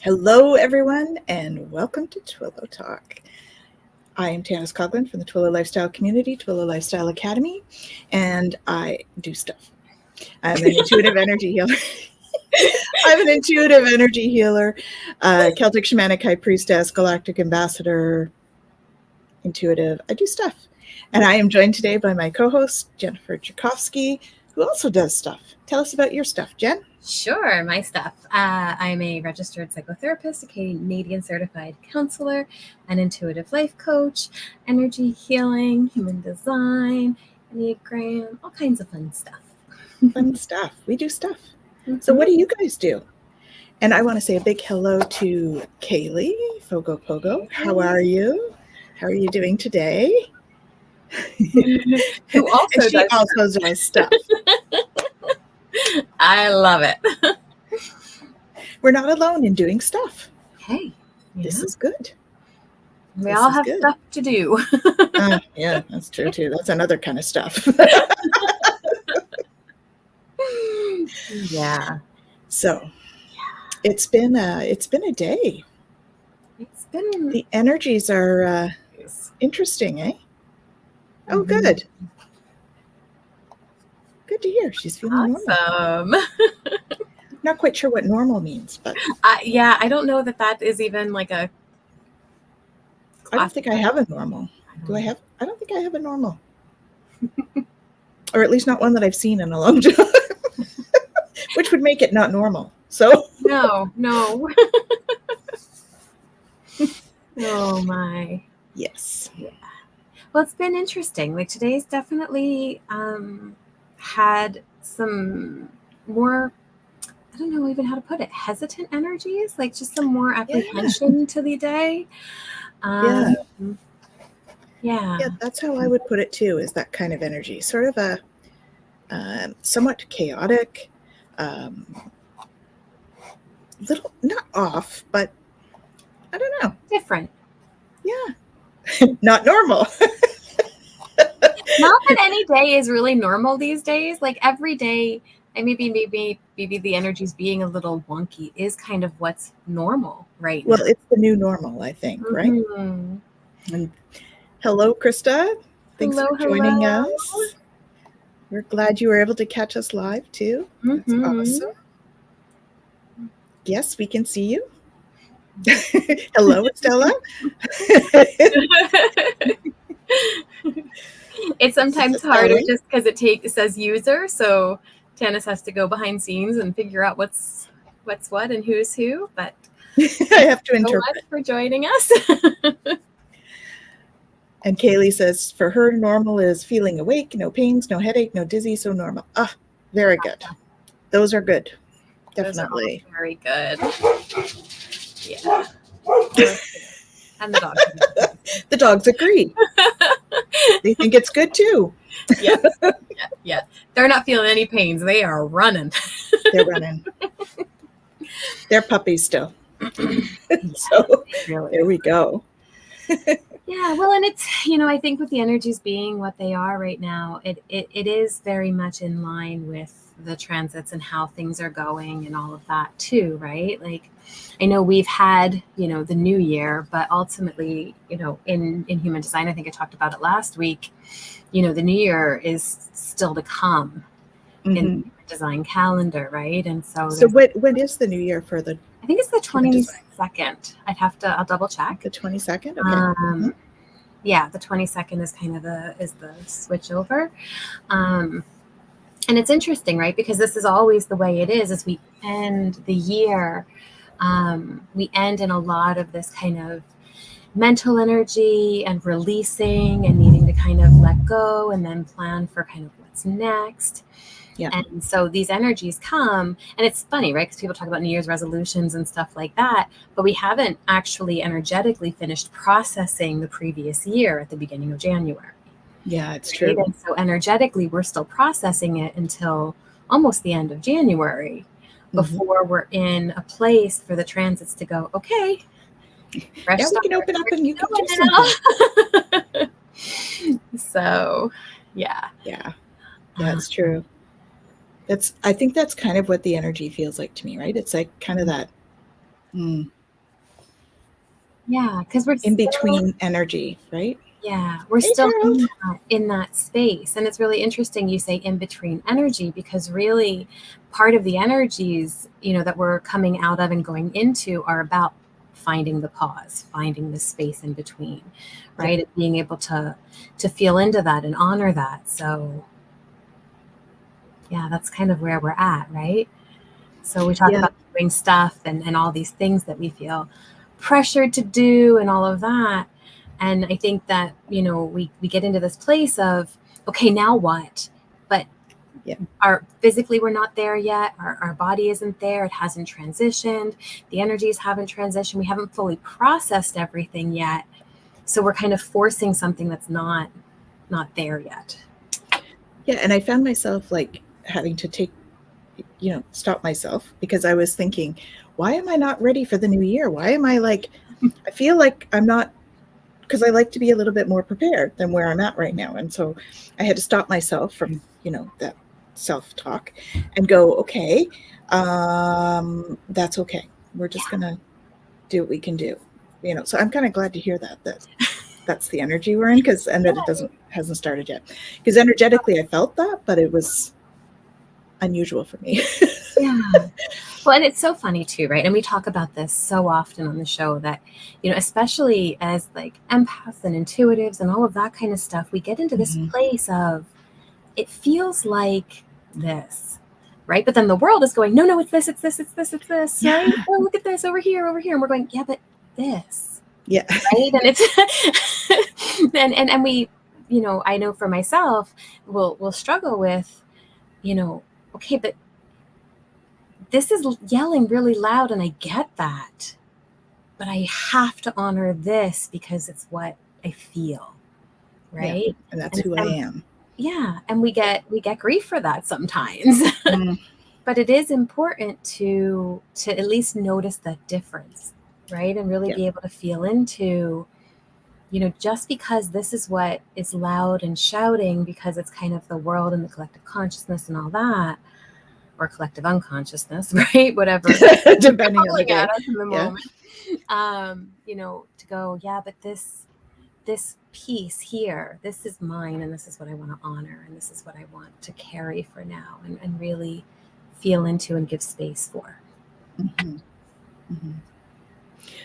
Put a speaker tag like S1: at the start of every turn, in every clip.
S1: Hello, everyone, and welcome to Twillow Talk. I am Tanis Coughlin from the Twillow Lifestyle Community, Twillow Lifestyle Academy, and I do stuff. I'm an intuitive energy healer. Celtic Shamanic High Priestess, Galactic Ambassador, intuitive. I do stuff. And I am joined today by my co-host, Jennifer Jurkofsky, who also does stuff. Tell us about your stuff, Jen.
S2: Sure, my stuff. I'm a registered psychotherapist, a Canadian certified counselor, an intuitive life coach, energy healing, human design, Enneagram, all kinds of fun stuff.
S1: Fun stuff. We do stuff. Mm-hmm. So what do you guys do? And I want to say a big hello to Kaylee, Fogo Pogo. How are you? How are you doing today?
S2: Who
S1: also does stuff.
S2: I love it.
S1: We're not alone in doing stuff.
S2: Hey,
S1: this is good.
S2: We all have stuff to do.
S1: Yeah, that's true too. That's another kind of stuff.
S2: Yeah.
S1: So, it's been a day. The energies are interesting, eh? Oh, good. Good to hear. She's feeling
S2: awesome.
S1: Not quite sure what normal means, but
S2: I don't know that is even like a.
S1: I don't think I have a normal. I don't think I have a normal, or at least not one that I've seen in a long time, which would make it not normal. So
S2: no. Oh my.
S1: Yes.
S2: Yeah. Well, it's been interesting. Like today's definitely had some more, I don't know even how to put it, hesitant energies, like just some more apprehension to the day. Yeah,
S1: that's how I would put it too, is that kind of energy, sort of a somewhat chaotic, little, not off, but I don't know.
S2: Different.
S1: Yeah. Not normal.
S2: Not that any day is really normal these days. Like every day, and maybe the energies being a little wonky is kind of what's normal right now.
S1: Well, it's the new normal, I think, right? And hello, Krista. Thanks for joining us. We're glad you were able to catch us live too. That's awesome. Yes, we can see you. Hello, Stella.
S2: It's sometimes harder just because it says user, so Tanis has to go behind scenes and figure out what's what and who's who. But
S1: I have to interpret.
S2: So much for joining us.
S1: And Kaylee says for her, normal is feeling awake, no pains, no headache, no dizzy, so normal. Very good. Those are good. Definitely.
S2: Those are very good. Yeah. And the dogs.
S1: The dogs agree. They think it's good too.
S2: Yeah. They're not feeling any pains. They are running.
S1: They're running. They're puppies still. So there we go.
S2: Yeah, well, and it's, I think with the energies being what they are right now, it is very much in line with the transits and how things are going and all of that too, right? Like, I know we've had, the new year, but ultimately, in human design, I think I talked about it last week, the new year is still to come in the design calendar, right? And so
S1: when is the new year for the?
S2: I think it's the 22nd. I'll double check.
S1: The 22nd? Okay.
S2: Yeah, the 22nd is kind of the switch over. And it's interesting, right? Because this is always the way it is as we end the year. We end in a lot of this kind of mental energy and releasing and needing to kind of let go and then plan for kind of what's next. Yeah. And so these energies come, and it's funny, right? Because people talk about New Year's resolutions and stuff like that, but we haven't actually energetically finished processing the previous year at the beginning of January.
S1: Yeah, it's true.
S2: And so energetically, we're still processing it until almost the end of January before we're in a place for the transits to go, okay,
S1: fresh start. We can open up and you can do
S2: something. So, yeah.
S1: Yeah, that's true. I think that's kind of what the energy feels like to me, right? It's like kind of that
S2: Yeah, because we're
S1: In between energy, right?
S2: Yeah, we're
S1: Hey,
S2: still
S1: Gerald.
S2: in that space. And it's really interesting you say in between energy, because really part of the energies, that we're coming out of and going into are about finding the pause, finding the space in between, right? And being able to feel into that and honor that. So yeah, that's kind of where we're at, right? So we talk about doing stuff and all these things that we feel pressured to do and all of that. And I think that, we get into this place of, okay, now what? But physically we're not there yet. Our body isn't there. It hasn't transitioned. The energies haven't transitioned. We haven't fully processed everything yet. So we're kind of forcing something that's not there yet.
S1: Yeah. And I found myself like having to stop myself, because I was thinking, why am I not ready for the new year? Why am I like, I feel like I'm not, because I like to be a little bit more prepared than where I'm at right now. And so I had to stop myself from, that self-talk and go, okay, that's okay. We're just going to do what we can do. So I'm kind of glad to hear that's the energy we're in, and that it hasn't started yet. Because energetically I felt that, but it was unusual for me.
S2: Yeah. Well, and it's so funny too, right? And we talk about this so often on the show that, especially as like empaths and intuitives and all of that kind of stuff, we get into this place of, it feels like this, right? But then the world is going, no, it's this, right? Oh, look at this over here. And we're going, yeah, but this.
S1: Yeah.
S2: Right. And it's, and we, I know for myself, we'll struggle with, okay, but this is yelling really loud and I get that, but I have to honor this because it's what I feel. Right.
S1: Yeah, and that's who I am.
S2: Yeah. And we get grief for that sometimes, but it is important to at least notice that difference. Right. And really be able to feel into, just because this is what is loud and shouting, because it's kind of the world and the collective consciousness and all that, or collective unconsciousness, right? Whatever.
S1: Depending on the day.
S2: At us in the moment. To go, yeah, but this piece here, this is mine, and this is what I want to honor, and this is what I want to carry for now, and really feel into and give space for.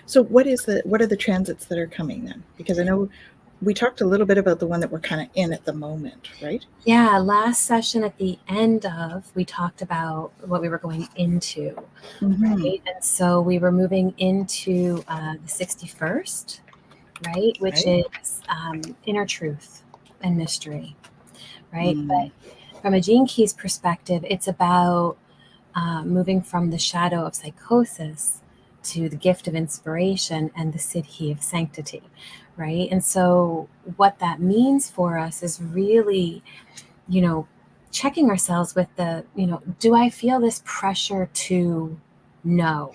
S1: So what are the transits that are coming then? Because I know we talked a little bit about the one that we're kind of in at the moment, right?
S2: Yeah, last session at the end we talked about what we were going into, right? And so we were moving into the 61st, right? Which is inner truth and mystery, right? But from a Gene Keys perspective, it's about moving from the shadow of psychosis to the gift of inspiration and the siddhi of sanctity, right? And so what that means for us is really, checking ourselves with the, do I feel this pressure to know,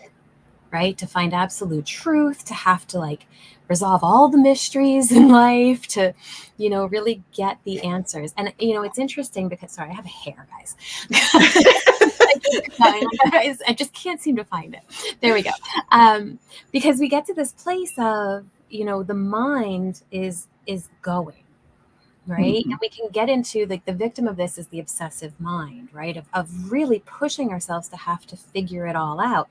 S2: right? To find absolute truth, to have to like resolve all the mysteries in life, to, really get the answers. And, it's interesting because, sorry, I have a hair, guys. I just can't seem to find it. There we go. Because we get to this place of, the mind is going, right? And we can get into like the victim of this is the obsessive mind, right? Of really pushing ourselves to have to figure it all out.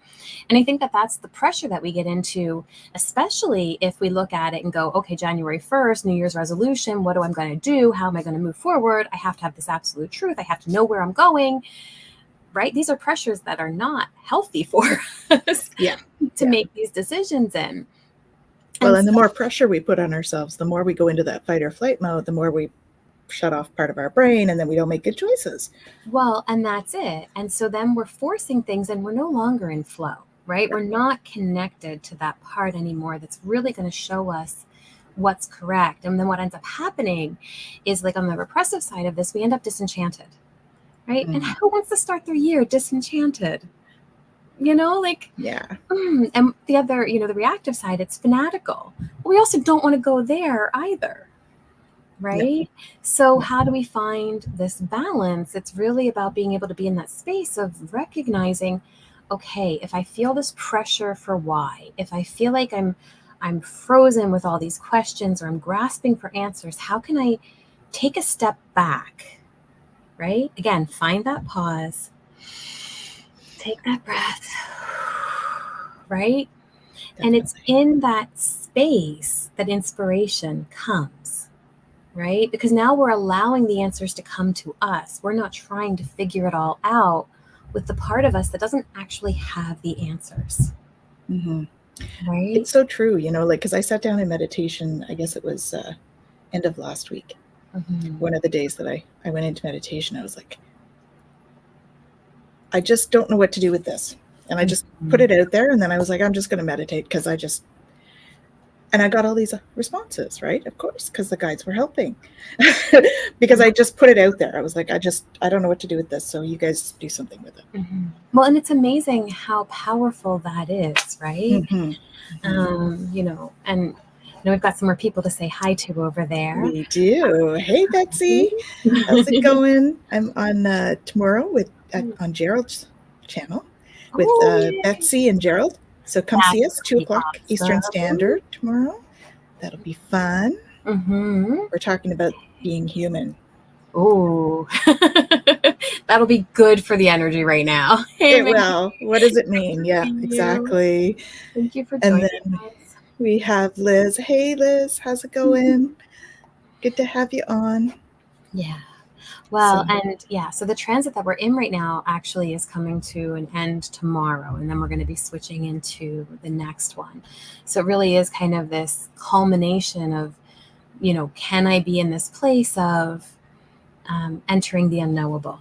S2: And I think that that's the pressure that we get into, especially if we look at it and go, okay, January 1st, New Year's resolution, what am I going to do? How am I going to move forward? I have to have this absolute truth. I have to know where I'm going, right? These are pressures that are not healthy for us to make these decisions in.
S1: Well, and the more pressure we put on ourselves, the more we go into that fight or flight mode, the more we shut off part of our brain, and then we don't make good choices.
S2: Well, and that's it. And so then we're forcing things and we're no longer in flow, right? We're not connected to that part anymore that's really going to show us what's correct. And then what ends up happening is, like, on the repressive side of this, we end up disenchanted, right? And who wants to start their year disenchanted? And the other, the reactive side, it's fanatical. We also don't want to go there either, right? So how do we find this balance? It's really about being able to be in that space of recognizing, okay, if I feel this pressure for why, if I feel like I'm frozen with all these questions or I'm grasping for answers, how can I take a step back, right? Again, find that pause, take that breath, right? And it's in that space that inspiration comes, right? Because now we're allowing the answers to come to us. We're not trying to figure it all out with the part of us that doesn't actually have the answers.
S1: Mm-hmm.
S2: Right?
S1: It's so true, you know, like, because I sat down in meditation, I guess it was end of last week.
S2: Mm-hmm.
S1: One of the days that I went into meditation, I was like, I just don't know what to do with this. And I just put it out there. And then I was like, I'm just going to meditate because and I got all these responses, right? Of course, because the guides were helping. Because I just put it out there. I was like, I don't know what to do with this. So you guys do something with it.
S2: Mm-hmm. Well, and it's amazing how powerful that is, right?
S1: Mm-hmm.
S2: You know, and we've got some more people to say hi to over there.
S1: We do. Hey, Betsy. How's it going? I'm on tomorrow on Gerald's channel with Betsy and Gerald. So come see us, 2:00 Eastern Standard tomorrow. That'll be fun.
S2: Mm-hmm.
S1: We're talking about being human.
S2: Oh, that'll be good for the energy right now.
S1: It will. What does it mean? Yeah,
S2: Thank
S1: exactly.
S2: you. Thank you for joining us.
S1: We have Liz. Hey, Liz, how's it going? Good to have you on.
S2: Yeah. Well, so the transit that we're in right now actually is coming to an end tomorrow, and then we're going to be switching into the next one. So it really is kind of this culmination of, you know, can I be in this place of entering the unknowable?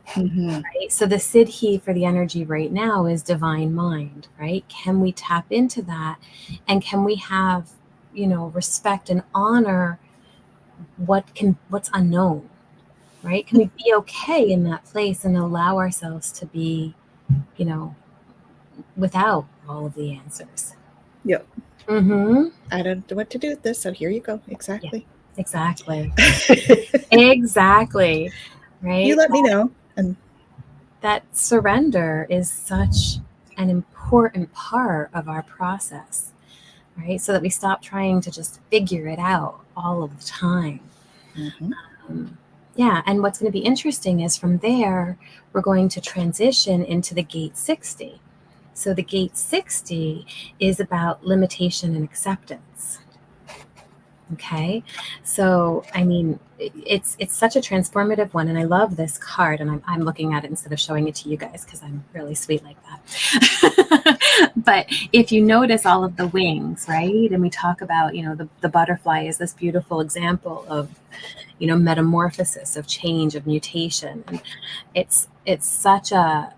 S1: Mm-hmm.
S2: Right? So the Siddhi for the energy right now is divine mind, right? Can we tap into that? And can we have, you know, respect and honor what's unknown? Right? Can we be okay in that place and allow ourselves to be, you know, without all of the answers?
S1: Yep.
S2: Mm-hmm.
S1: I don't know what to do with this, so here you go. Exactly.
S2: Yeah, exactly. Exactly. Right?
S1: You let me know. And
S2: that surrender is such an important part of our process, right? So that we stop trying to just figure it out all of the time.
S1: Mm-hmm.
S2: Yeah, and what's going to be interesting is from there, we're going to transition into the gate 60. So the gate 60 is about limitation and acceptance. Okay, so I mean, it's such a transformative one, and I love this card, and I'm looking at it instead of showing it to you guys because I'm really sweet like that. But if you notice all of the wings, right, and we talk about, you know, the butterfly is this beautiful example of, you know, metamorphosis, of change, of mutation, and it's such a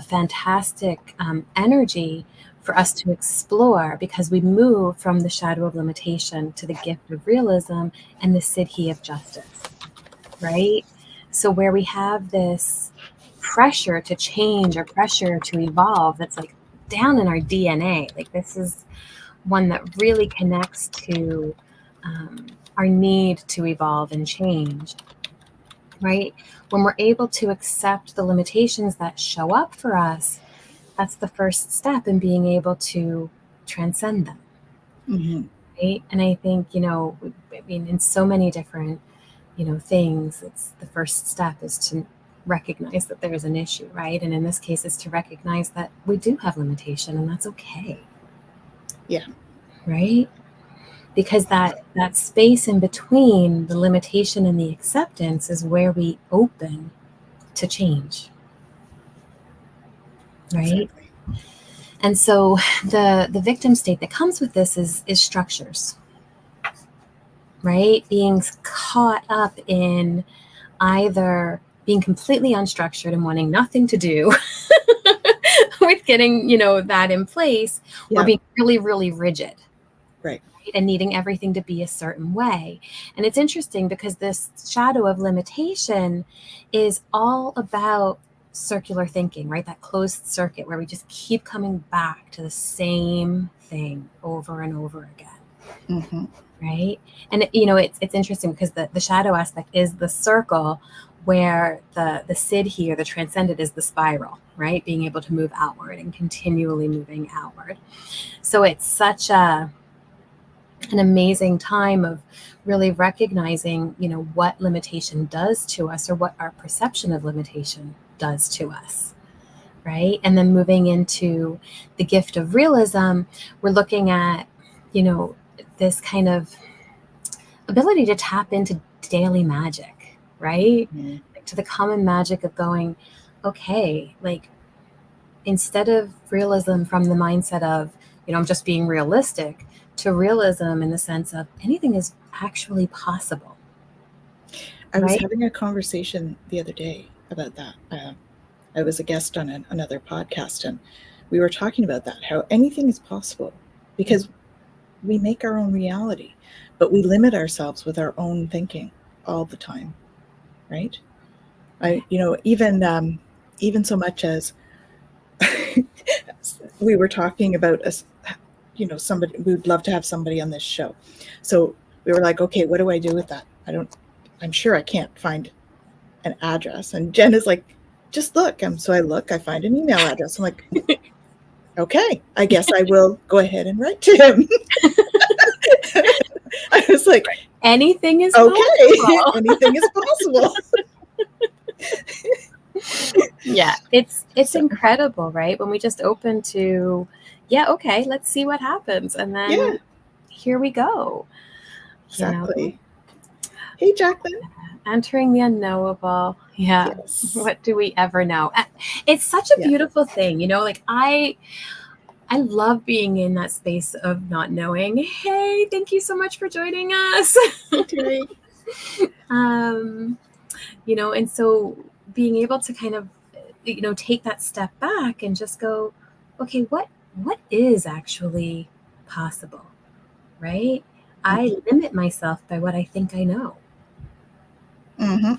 S2: fantastic energy for us to explore, because we move from the shadow of limitation to the gift of realism and the siddhi of justice, right? So where we have this pressure to change or pressure to evolve, that's like down in our DNA, like this is one that really connects to our need to evolve and change, right? When we're able to accept the limitations that show up for us, that's the first step in being able to transcend them.
S1: Mm-hmm.
S2: Right? And I think, you know, I mean, in so many different, you know, things, it's the first step is to recognize that there's an issue, right? And in this case, it's to recognize that we do have limitation, and that's okay.
S1: Yeah.
S2: Right? Because that space in between the limitation and the acceptance is where we open to change. Right?
S1: Exactly.
S2: And so the victim state that comes with this is structures, right? Being caught up in either being completely unstructured and wanting nothing to do with getting, you know, that in place, or being really, really rigid.
S1: Right.
S2: And needing everything to be a certain way. And it's interesting because this shadow of limitation is all about circular thinking, right? That closed circuit where we just keep coming back to the same thing over and over again.
S1: Mm-hmm.
S2: Right? And, you know, it's interesting because the shadow aspect is the circle, where the Sid here, the transcendent, is the spiral, right? Being able to move outward and continually moving outward. So it's such an amazing time of really recognizing, what limitation does to us, or what our perception of limitation does to us, right? And then moving into the gift of realism, we're looking at, this kind of ability to tap into daily magic, right?
S1: Mm-hmm.
S2: Like, to the common magic of going, okay, like, instead of realism from the mindset of, I'm just being realistic, to realism in the sense of anything is actually possible.
S1: I was having a conversation the other day about that. I was a guest on another podcast, and we were talking about that, how anything is possible because we make our own reality, but we limit ourselves with our own thinking all the time, right? Even so much as we were talking about somebody, we would love to have somebody on this show. So we were like, okay, what do I do with that? I'm sure I can't find an address. And Jen is like, just look. So I look, I find an email address. I'm like, okay, I guess I will go ahead and write to him. I was like,
S2: anything is
S1: okay,
S2: possible.
S1: Anything is possible.
S2: Yeah, it's incredible, right? When we just open to, okay, let's see what happens. And then here we go.
S1: Exactly. Hey, Jacqueline.
S2: Entering the unknowable. Yeah.
S1: Yes.
S2: What do we ever know? It's such a beautiful thing, like I love being in that space of not knowing. Hey, thank you so much for joining us.
S1: Hey, Terry.
S2: And so being able to kind of, take that step back and just go, okay, what is actually possible, right? I limit myself by what I think I know.
S1: Mm-hmm.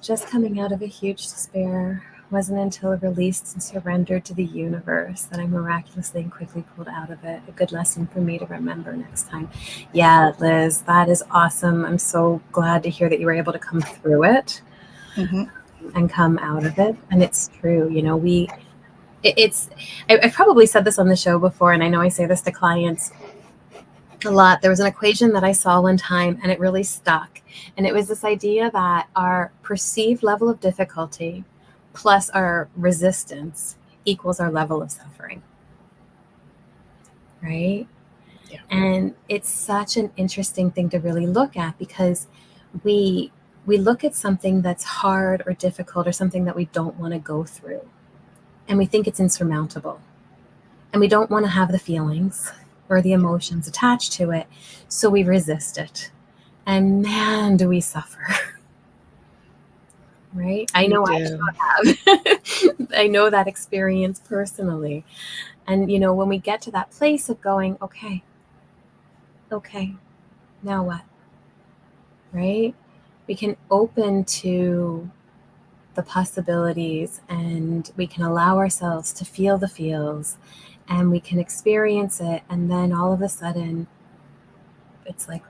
S2: Just coming out of a huge despair. Wasn't until released and surrendered to the universe that I miraculously and quickly pulled out of it. A good lesson for me to remember next time. Yeah, Liz, that is awesome. I'm so glad to hear that you were able to come through it and come out of it. And it's true, I've probably said this on the show before, and I know I say this to clients a lot. There was an equation that I saw one time, and it really stuck. And it was this idea that our perceived level of difficulty plus our resistance equals our level of suffering. Right?
S1: Yeah.
S2: And it's such an interesting thing to really look at, because we look at something that's hard or difficult or something that we don't want to go through, and we think it's insurmountable. And we don't want to have the feelings or the emotions attached to it, so we resist it. And man, do we suffer. Right? I know I have. I know that experience personally. And, when we get to that place of going, okay, now what? Right? We can open to the possibilities, and we can allow ourselves to feel the feels, and we can experience it. And then all of a sudden, it's like,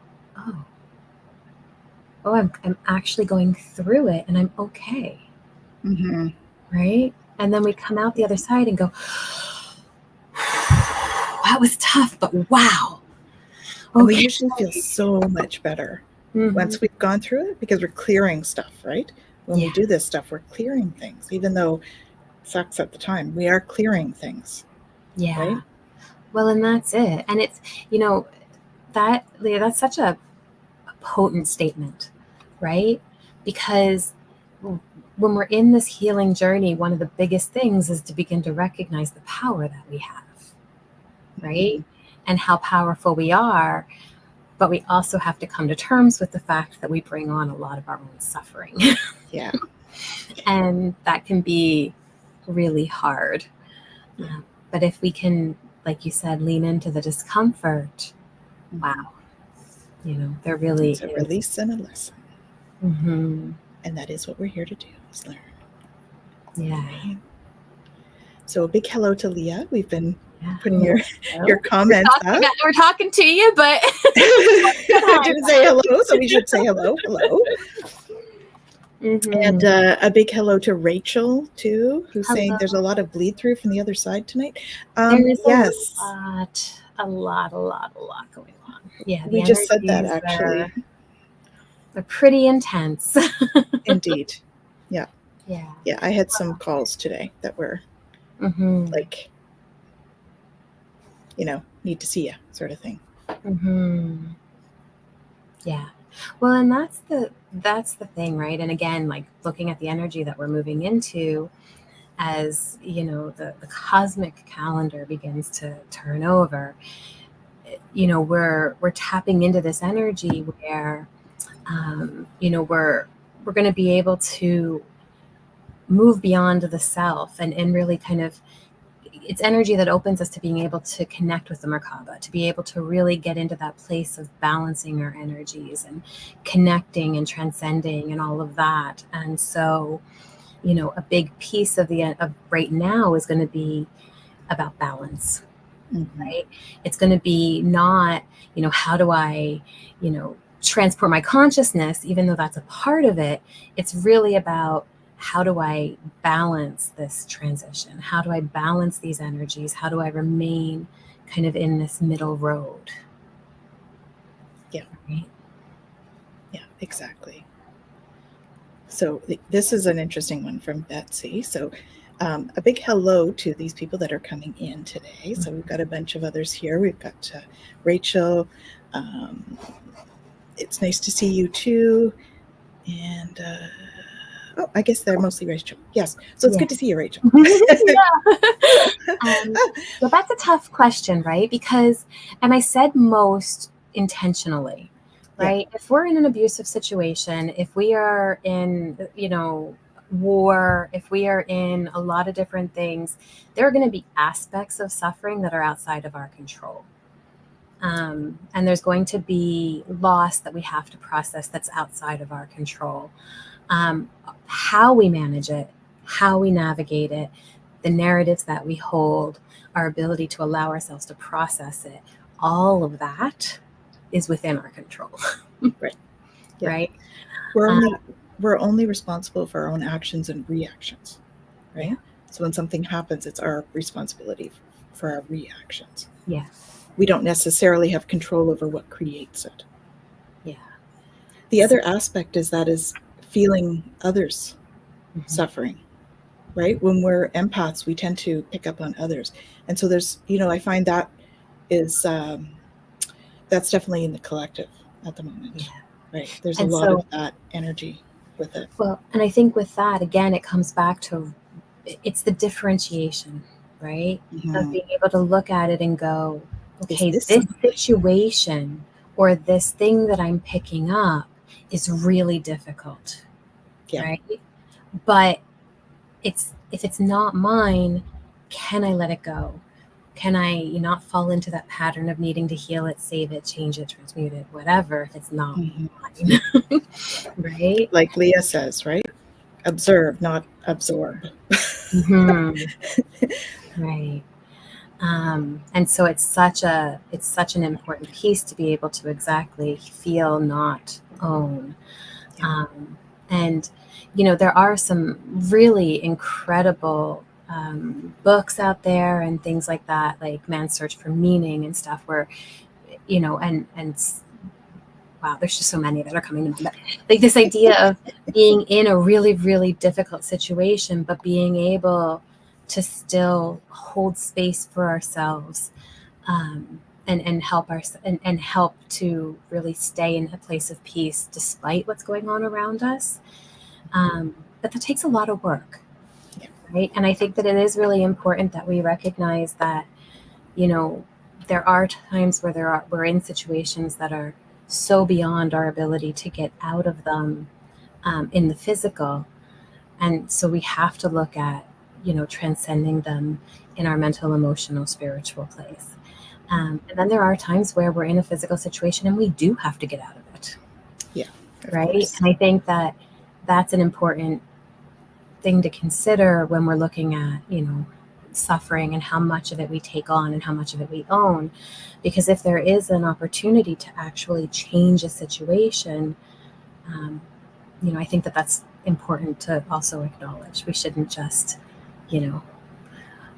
S2: I'm actually going through it, and I'm okay.
S1: Mm-hmm.
S2: Right? And then we come out the other side and go, that was tough, but wow.
S1: Okay. And we usually feel so much better once we've gone through it, because we're clearing stuff, right? When we do this stuff, we're clearing things, even though it sucks at the time. We are clearing things.
S2: Yeah.
S1: Right?
S2: Well, and that's it. And it's, that's such a potent statement, right? Because when we're in this healing journey, one of the biggest things is to begin to recognize the power that we have, right? And how powerful we are. But we also have to come to terms with the fact that we bring on a lot of our own suffering.
S1: Yeah.
S2: And that can be really hard.
S1: Yeah.
S2: But if we can, like you said, lean into the discomfort, wow. There really
S1: is a release and a lesson. And that is what we're here to do, is learn.
S2: Yeah.
S1: Right? So a big hello to Leah. We've been putting your comments up.
S2: We're talking to you, but
S1: I didn't say hello, so we should say hello. And a big hello to Rachel too, who's saying there's a lot of bleed through from the other side tonight.
S2: There is
S1: yes,
S2: a lot going on. Yeah,
S1: we just said that actually.
S2: They're pretty intense.
S1: Indeed. Yeah.
S2: Yeah.
S1: Yeah. I had some calls today that were like, need to see you sort of thing.
S2: Yeah. Well, and that's the thing, right? And again, like looking at the energy that we're moving into as, the cosmic calendar begins to turn over, we're tapping into this energy where, we're going to be able to move beyond the self and really kind of, it's energy that opens us to being able to connect with the Merkaba, to be able to really get into that place of balancing our energies and connecting and transcending and all of that. And so, a big piece of right now is going to be about balance, right? It's going to be not, how do I, transport my consciousness, even though that's a part of it. It's really about, how do I balance this transition? How do I balance these energies? How do I remain kind of in this middle road?
S1: Yeah.
S2: Right?
S1: Yeah, exactly. So this is an interesting one from Betsy. So a big hello to these people that are coming in today. So we've got a bunch of others here. We've got Rachel. It's nice to see you too. And I guess they're mostly Rachel. Yes. So it's good to see you, Rachel.
S2: So that's a tough question, right? Because, and I said most intentionally, right? Yeah. If we're in an abusive situation, if we are in, war, if we are in a lot of different things, there are going to be aspects of suffering that are outside of our control. And there's going to be loss that we have to process that's outside of our control. How we manage it, how we navigate it, the narratives that we hold, our ability to allow ourselves to process it, all of that is within our control.
S1: Right. Yeah.
S2: Right.
S1: We're only responsible for our own actions and reactions. Right. Yeah. So when something happens, it's our responsibility for our reactions.
S2: Yeah.
S1: We don't necessarily have control over what creates it.
S2: Yeah.
S1: The other aspect is feeling others suffering, right? When we're empaths, we tend to pick up on others. And so there's, I find that is, that's definitely in the collective at the moment, right? There's a lot of that energy with it.
S2: Well, and I think with that, again, it comes back to, it's the differentiation, right? Of being able to look at it and go, okay, this situation or this thing that I'm picking up is really difficult, right? But if it's not mine, can I let it go? Can I not fall into that pattern of needing to heal it, save it, change it, transmute it, whatever, if it's not mine, right?
S1: Like Leah says, right? Observe, not absorb.
S2: Right. And so it's such an important piece to be able to exactly feel, not own. And, there are some really incredible books out there and things like that, like Man's Search for Meaning and stuff where, and wow, there's just so many that are coming to me. Like this idea of being in a really, really difficult situation, but being able to still hold space for ourselves and help and help to really stay in a place of peace despite what's going on around us. But that takes a lot of work, right? And I think that it is really important that we recognize that, there are times where we're in situations that are so beyond our ability to get out of them in the physical. And so we have to look at, transcending them in our mental, emotional, spiritual place. And then there are times where we're in a physical situation and we do have to get out of it.
S1: Yeah.
S2: Right. Course. And I think that that's an important thing to consider when we're looking at, suffering and how much of it we take on and how much of it we own. Because if there is an opportunity to actually change a situation, I think that that's important to also acknowledge. We shouldn't just,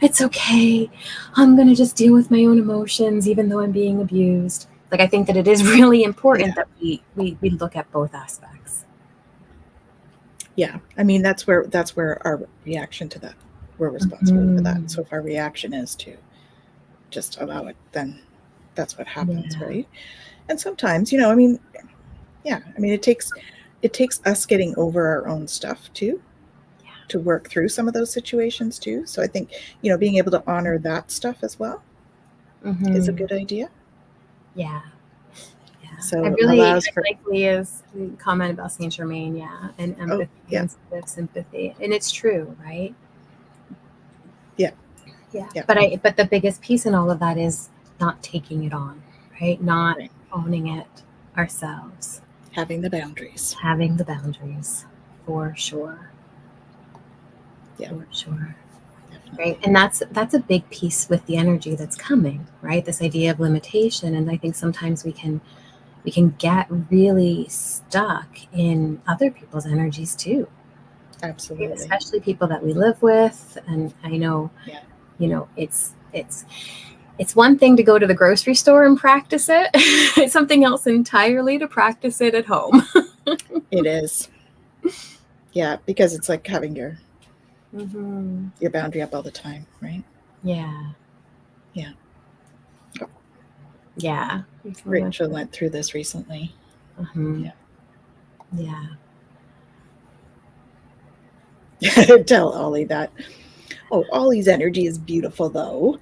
S2: it's okay, I'm going to just deal with my own emotions, even though I'm being abused. Like, I think that it is really important that we look at both aspects.
S1: Yeah. I mean, that's where our reaction to that, we're responsible for that. So if our reaction is to just allow it, then that's what happens, right? And sometimes, it takes us getting over our own stuff too, to work through some of those situations too. So I think, being able to honor that stuff as well is a good idea.
S2: Yeah.
S1: So
S2: I really like Leah's comment about Saint Germain, and empathy and sympathy, and it's true, right? Yeah. But the biggest piece in all of that is not taking it on, right? Not owning it ourselves.
S1: Having the boundaries,
S2: for sure.
S1: Yeah,
S2: for sure.
S1: Definitely.
S2: Right, and that's a big piece with the energy that's coming, right? This idea of limitation, and I think sometimes we can get really stuck in other people's energies too.
S1: Absolutely.
S2: Especially people that we live with. And I know, it's one thing to go to the grocery store and practice it. It's something else entirely to practice it at home.
S1: It is. Yeah, because it's like having your boundary up all the time, right?
S2: Yeah.
S1: Rachel went through this recently. Tell Ollie that. Oh, Ollie's energy is beautiful, though.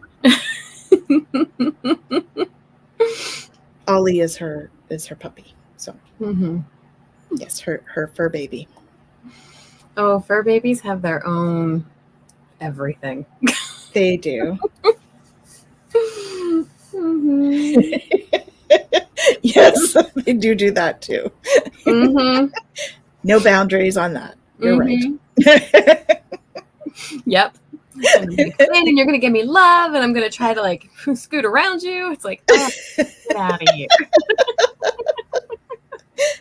S1: Ollie is her puppy. So yes, her fur baby.
S2: Oh, fur babies have their own everything.
S1: They do. Yes, they do that too. No boundaries on that. You're right.
S2: Yep. And I'm gonna come in and you're gonna give me love, and I'm gonna try to like scoot around you. It's like, oh, get out of here.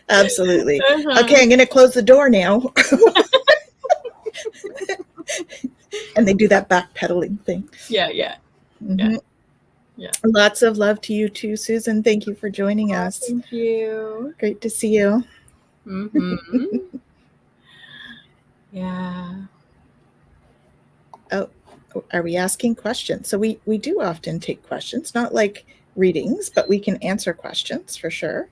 S1: Absolutely. Okay, I'm gonna close the door now. And they do that backpedaling thing.
S2: Yeah.
S1: Lots of love to you too, Susan. Thank you for joining us.
S2: Thank you.
S1: Great to see you.
S2: Yeah.
S1: Oh, are we asking questions? So we do often take questions, not like readings, but we can answer questions for sure.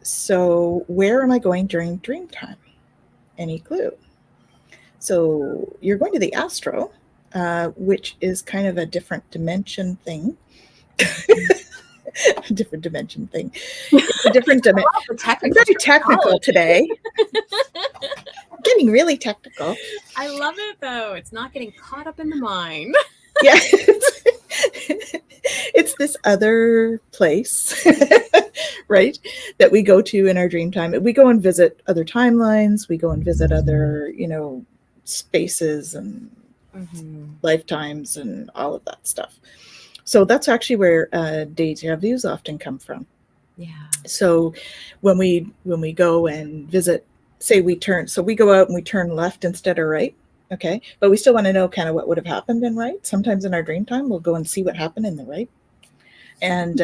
S1: So where am I going during dream time? Any clue? So you're going to the astral, which is kind of a different dimension thing. It's a different dimension. I'm very technical today. Getting really technical.
S2: I love it though. It's not getting caught up in the mind.
S1: Yeah. It's this other place, right, that we go to in our dream time. We go and visit other timelines. We go and visit other, spaces and lifetimes and all of that stuff. So that's actually where déjà vus often come from.
S2: Yeah.
S1: So when we go and visit, say we go out and we turn left instead of right. Okay. But we still want to know kind of what would have happened in right. Sometimes in our dream time, we'll go and see what happened in the right. And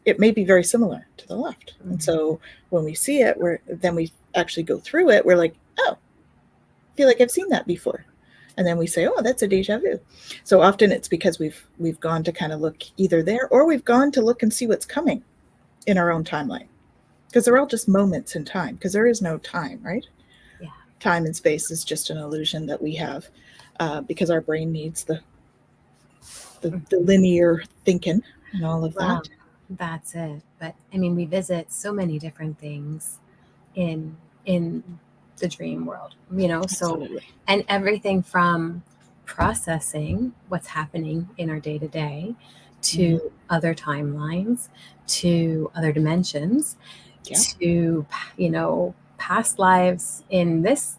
S1: it may be very similar to the left. And so when we see it, then we actually go through it. We're like, oh, I feel like I've seen that before. And then we say, oh, that's a déjà vu. So often it's because we've gone to kind of look either there, or we've gone to look and see what's coming in our own timeline. Because they're all just moments in time, because there is no time, right?
S2: Yeah.
S1: Time and space is just an illusion that we have because our brain needs the linear thinking and all of that.
S2: That's it. But I mean, we visit so many different things in the dream world,
S1: Absolutely.
S2: So, and everything from processing what's happening in our day-to-day to other timelines, to other dimensions, to, past lives in this,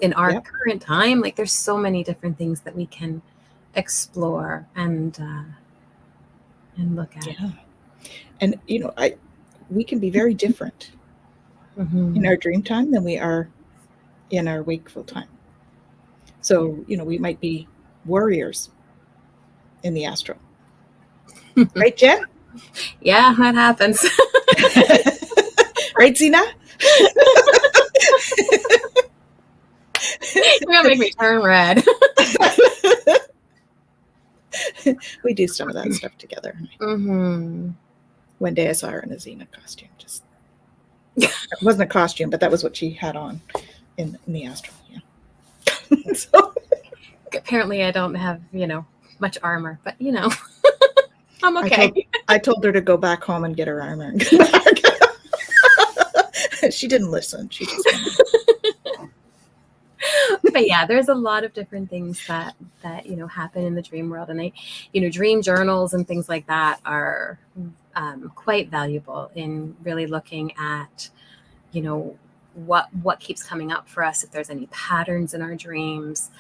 S2: in our current time, like there's so many different things that we can explore and look at.
S1: Yeah. And, we can be very different in our dream time than we are in our wakeful time. So, we might be warriors in the astral. Right, Jen?
S2: Yeah, that happens.
S1: Right, Zena?
S2: You're going to make me turn red.
S1: We do some of that stuff together. One day I saw her in a Xena costume. It wasn't a costume, but that was what she had on in the astral. Yeah. So.
S2: Apparently I don't have, much armor, but I'm okay.
S1: I told her to go back home and get her armor. And she didn't listen. She just
S2: But yeah, there's a lot of different things that happen in the dream world, and dream journals and things like that are quite valuable in really looking at what keeps coming up for us, if there's any patterns in our dreams,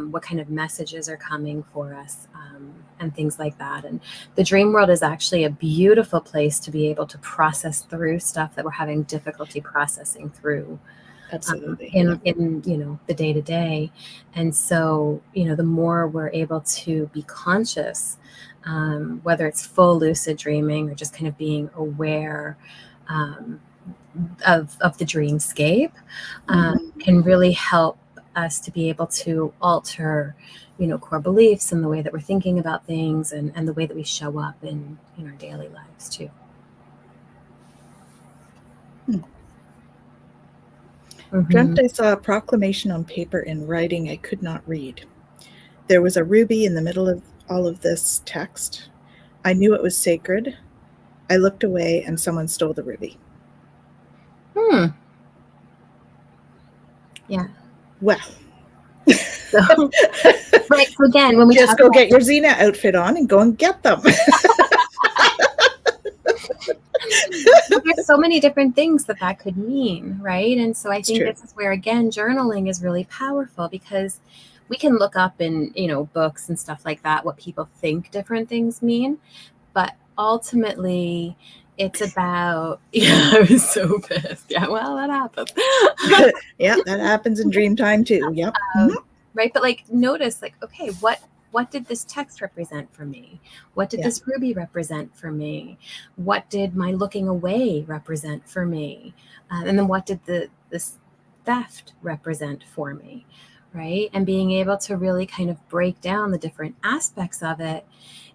S2: what kind of messages are coming for us, and things like that. And the dream world is actually a beautiful place to be able to process through stuff that we're having difficulty processing through.
S1: Absolutely.
S2: In the day-to-day. And so, the more we're able to be conscious, whether it's full lucid dreaming or just kind of being aware of the dreamscape, can really help us to be able to alter, core beliefs and the way that we're thinking about things, and the way that we show up in our daily lives too.
S1: Dreamt I saw a proclamation on paper in writing I could not read. There was a ruby in the middle of all of this text. I knew it was sacred. I looked away and someone stole the ruby. Yeah. Well.
S2: So, right. So again, when we
S1: just go get your Xena outfit on and go and get them.
S2: There's so many different things that could mean, right? And so I think this is where, again, journaling is really powerful, because we can look up in, books and stuff like that, what people think different things mean. But ultimately, it's about, I was so pissed. Yeah, well, that happens.
S1: Yeah, that happens in dream time too. Yep.
S2: Right. But notice, okay, what did this text represent for me? What did this ruby represent for me? What did my looking away represent for me? And then what did this theft represent for me? Right. And being able to really kind of break down the different aspects of it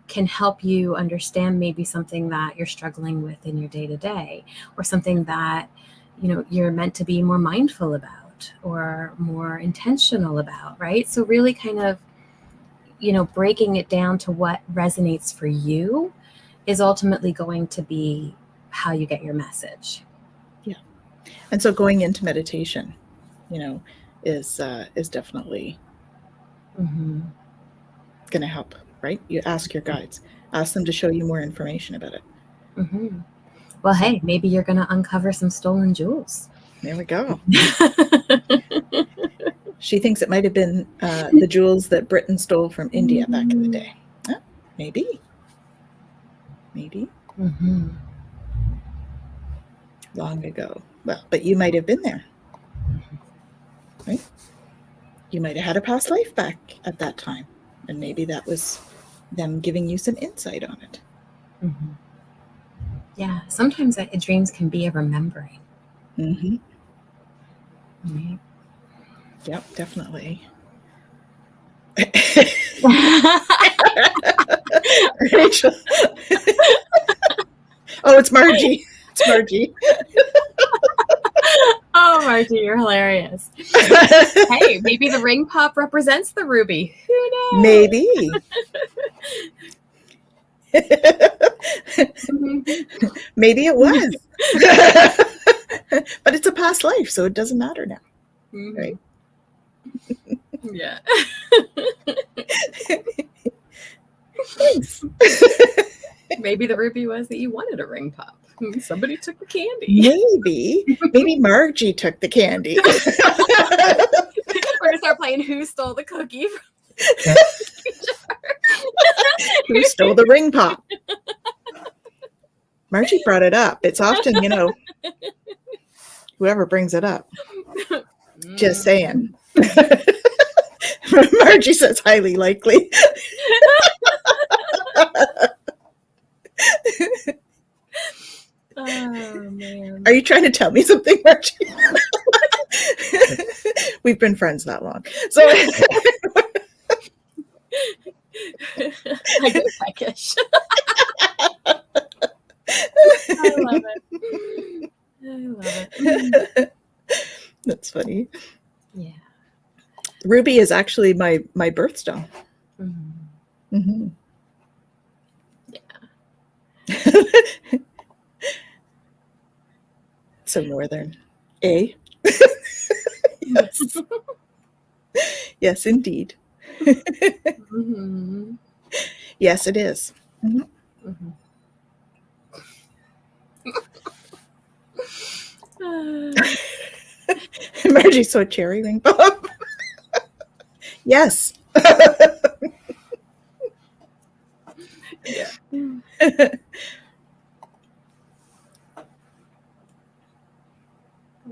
S2: can help you understand maybe something that you're struggling with in your day-to-day, or something that, you're meant to be more mindful about or more intentional about. Right. So really kind of, breaking it down to what resonates for you is ultimately going to be how you get your message.
S1: Yeah. And so going into meditation, is definitely going to help, right? You ask your guides, ask them to show you more information about it.
S2: Well, hey, maybe you're going to uncover some stolen jewels.
S1: There we go. She thinks it might have been the jewels that Britain stole from India back in the day. Maybe. Long ago. Well, but you might have been there. Right? You might have had a past life back at that time. And maybe that was them giving you some insight on it.
S2: Yeah. Sometimes dreams can be a remembering.
S1: Right. Yep, definitely. Rachel. Oh, it's Margie. It's Margie.
S2: Oh, Margie, you're hilarious. Hey, maybe the ring pop represents the ruby. Who knows?
S1: Maybe. Maybe it was. But it's a past life, so it doesn't matter now. Right?
S2: Yeah.
S1: Thanks.
S2: Maybe the ruby was that you wanted a ring pop. Somebody took the candy.
S1: Maybe Margie took the candy.
S2: playing Who Stole the Cookie from
S1: Who stole the ring pop? Margie brought it up. It's often, whoever brings it up. Just saying. Margie says highly likely.
S2: Oh, man.
S1: Are you trying to tell me something, Margie? We've been friends that long. So
S2: I go peckish. I love it. I love it.
S1: That's funny.
S2: Yeah.
S1: Ruby is actually my birthstone.
S2: Mm-hmm.
S1: Mm-hmm.
S2: Yeah.
S1: So northern. Eh? Yes. Yes, indeed.
S2: Mm-hmm.
S1: Yes, it is. Mm-hmm.
S2: Mm-hmm.
S1: Margie saw cherry ring pop. Yes.
S2: Yeah.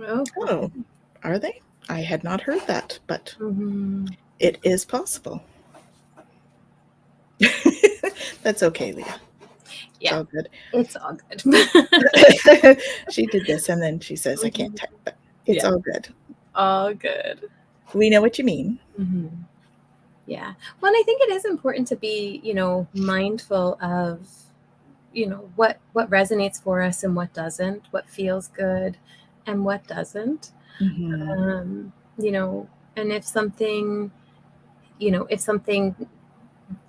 S1: Oh, are they? I had not heard that, but
S2: Mm-hmm.
S1: it is possible. That's okay, Leah. It's all good.
S2: It's all good.
S1: She did this and then she says, I can't type, but it's all good.
S2: All good.
S1: We know what you mean.
S2: Mm-hmm. Yeah. Well, and I think it is important to be, mindful of, what resonates for us and what doesn't, what feels good and what doesn't.
S1: Mm-hmm.
S2: And if something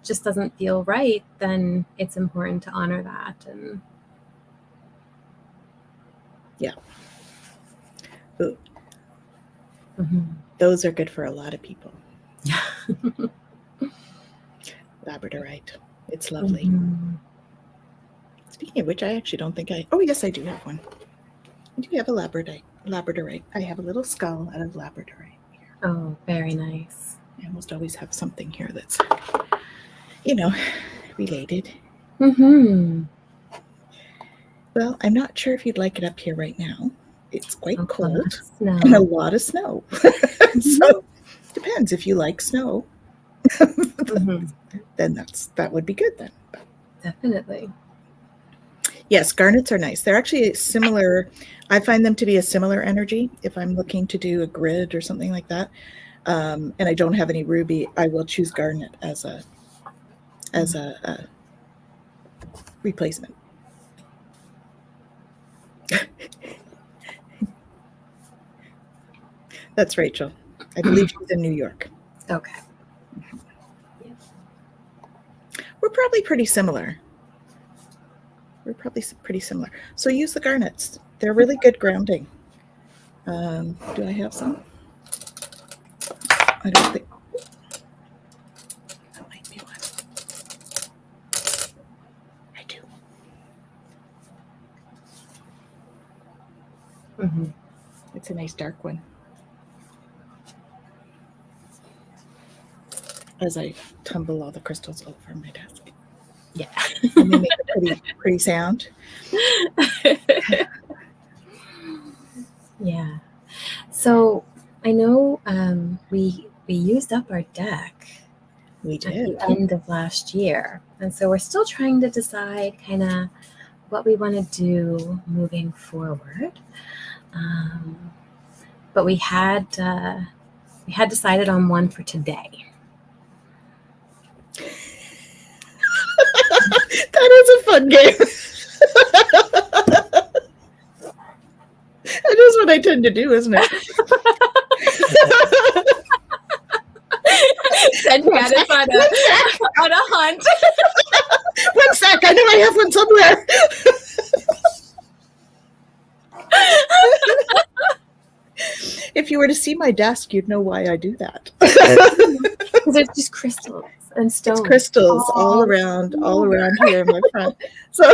S2: just doesn't feel right, then it's important to honor that. And
S1: yeah. Ooh.
S2: Mm-hmm.
S1: Those are good for a lot of people.
S2: Yeah.
S1: Labradorite. It's lovely.
S2: Mm-hmm.
S1: Speaking of which, I actually don't think oh, yes, I do have one. I do have a labradorite. I have a little skull out of labradorite here.
S2: Oh, very nice.
S1: I almost always have something here that's, related.
S2: Mm-hmm.
S1: Well, I'm not sure if you'd like it up here right now. It's quite cold and a lot of snow. So depends if you like snow.
S2: Mm-hmm.
S1: Then that would be good then.
S2: Definitely.
S1: Yes, garnets are nice. They're actually similar. I find them to be a similar energy. If I'm looking to do a grid or something like that, and I don't have any ruby, I will choose garnet as a replacement. That's Rachel. I believe she's in New York.
S2: Okay.
S1: Yeah. We're probably pretty similar. So use the garnets. They're really good grounding. Do I have some? I don't think. That might be one. I do.
S2: Mm-hmm.
S1: It's a nice dark one. As I tumble all the crystals over my desk.
S2: Yeah.
S1: And they make a pretty sound.
S2: Yeah. So I know we used up our deck.
S1: We did.
S2: At the end of last year. And so we're still trying to decide kind of what we want to do moving forward. But we had decided on one for today.
S1: That is a fun game. That is what I tend to do, isn't it?
S2: Send Janice on a hunt.
S1: One sec, I know I have one somewhere. If you were to see my desk, you'd know why I do that.
S2: Because it's just crystals and stones.
S1: It's crystals all around here in my front. So,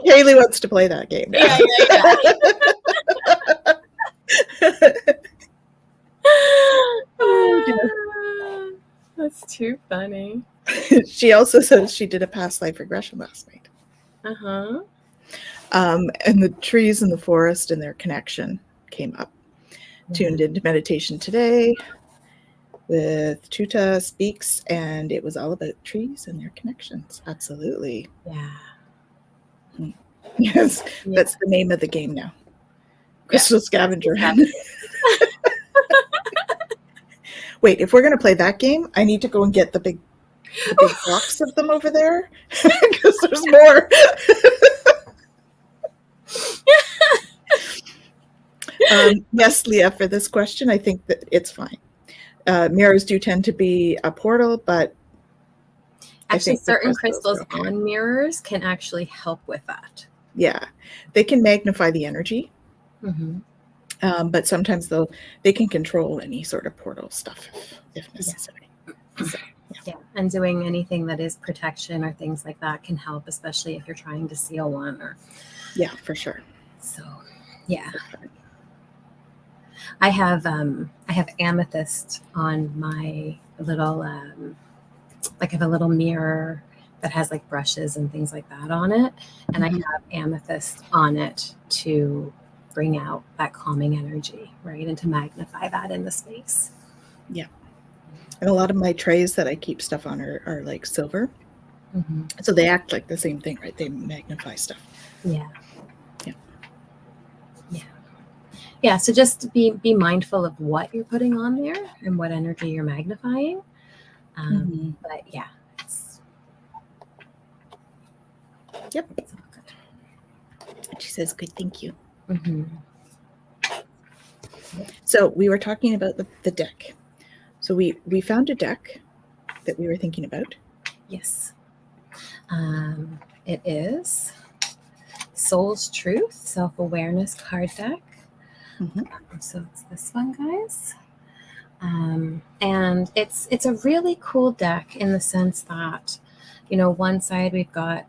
S1: Haley wants to play that game now.
S2: Yeah.
S1: Oh, dear.
S2: That's too funny.
S1: She also says she did a past life regression last night.
S2: Uh-huh.
S1: And the trees in the forest and their connection came up. Tuned into meditation today with Tuta Speaks, and it was all about trees and their connections. Absolutely.
S2: Yeah.
S1: Yes,
S2: Yeah.
S1: that's the name of the game now. Crystal Scavenger Hunt. Wait, if we're going to play that game, I need to go and get the big box of them over there because there's more. Yes, Leah, for this question, I think that it's fine. Mirrors do tend to be a portal, but
S2: actually certain crystals on mirrors can actually help with that.
S1: Yeah, they can magnify the energy, but sometimes they can control any sort of portal stuff if necessary. So,
S2: yeah, and doing anything that is protection or things like that can help, especially if you're trying to seal one. Or
S1: yeah, for sure.
S2: So, yeah. I have amethyst on my little like I have a little mirror that has like brushes and things like that on it, and I have amethyst on it to bring out that calming energy, right, and to magnify that in the space.
S1: Yeah, and a lot of my trays that I keep stuff on are like silver, so they act like the same thing, right? They magnify stuff.
S2: Yeah, so just be mindful of what you're putting on there and what energy you're magnifying. But yeah,
S1: yep. It's all good. And she says, "Good, thank you." So we were talking about the deck. So we found a deck that we were thinking about.
S2: Yes, it is Soul's Truth Self-Awareness card deck. So it's this one, guys. And it's a really cool deck in the sense that, one side we've got,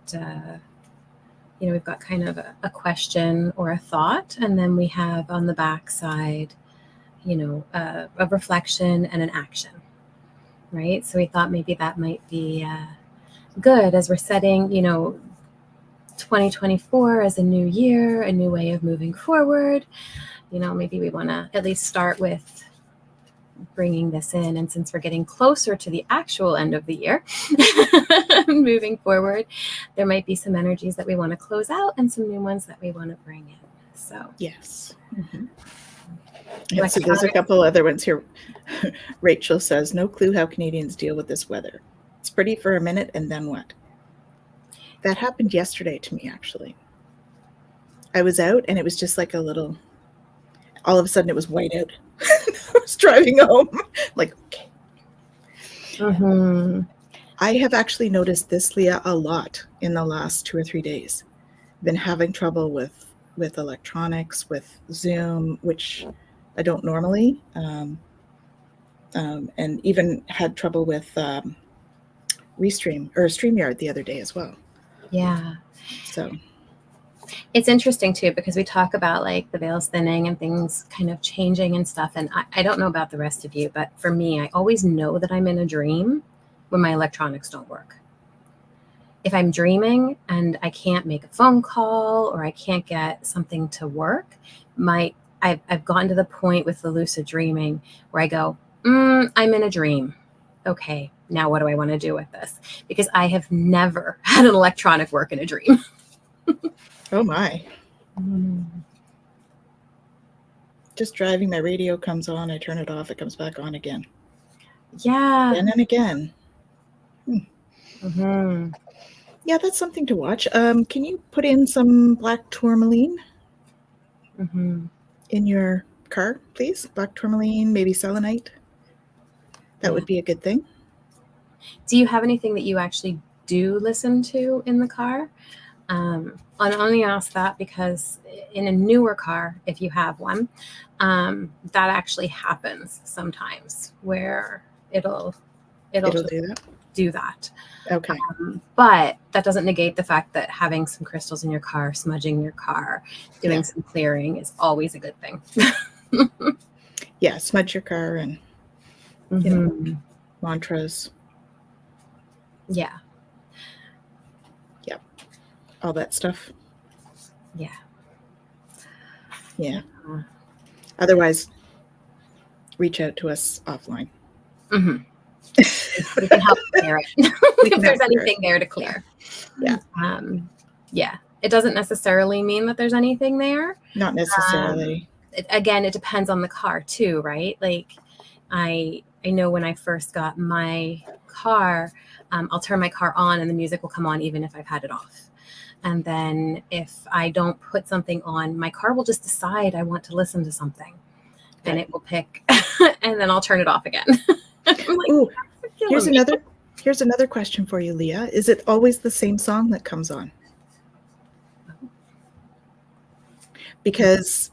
S2: we've got kind of a question or a thought, and then we have on the back side, a reflection and an action, right? So we thought maybe that might be good as we're setting, 2024 as a new year, a new way of moving forward. Maybe we want to at least start with bringing this in. And since we're getting closer to the actual end of the year, moving forward, there might be some energies that we want to close out and some new ones that we want to bring in. So,
S1: yes. Yeah, so there's a couple other ones here. Rachel says, "No clue how Canadians deal with this weather. It's pretty for a minute, and then what?" That happened yesterday to me, actually. I was out, and it was just like a little... all of a sudden it was white out. I was driving home. Like, okay. I have actually noticed this, Leah, a lot in the last 2 or 3 days. Been having trouble with electronics, with Zoom, which I don't normally, and even had trouble with StreamYard the other day as well.
S2: Yeah.
S1: So
S2: it's interesting too, because we talk about like the veils thinning and things kind of changing and stuff. And I don't know about the rest of you, but for me, I always know that I'm in a dream when my electronics don't work. If I'm dreaming and I can't make a phone call or I can't get something to work, I've gotten to the point with the lucid dreaming where I go, I'm in a dream. Okay, now what do I want to do with this? Because I have never had an electronic work in a dream.
S1: Oh my. Just driving, my radio comes on, I turn it off, it comes back on again.
S2: Yeah.
S1: Again and again. Yeah, that's something to watch. Can you put in some black tourmaline in your car, please? Black tourmaline, maybe selenite. That would be a good thing.
S2: Do you have anything that you actually do listen to in the car? I only ask that because in a newer car, if you have one, that actually happens sometimes where it'll
S1: do that.
S2: do that.
S1: Okay.
S2: But that doesn't negate the fact that having some crystals in your car, smudging your car, doing some clearing is always a good thing.
S1: Yeah, smudge your car and you know, mantras.
S2: Yeah.
S1: Yep. All that stuff.
S2: Yeah.
S1: Yeah. Otherwise, reach out to us offline.
S2: We can help clear it if there's anything there to clear.
S1: Yeah.
S2: Yeah. It doesn't necessarily mean that there's anything there.
S1: Not necessarily.
S2: Again, it depends on the car too, right? Like I know when I first got my car, I'll turn my car on and the music will come on even if I've had it off. And then if I don't put something on, my car will just decide I want to listen to something. And it will pick and then I'll turn it off again. Like,
S1: ooh, here's another question for you, Leah. Is it always the same song that comes on? Because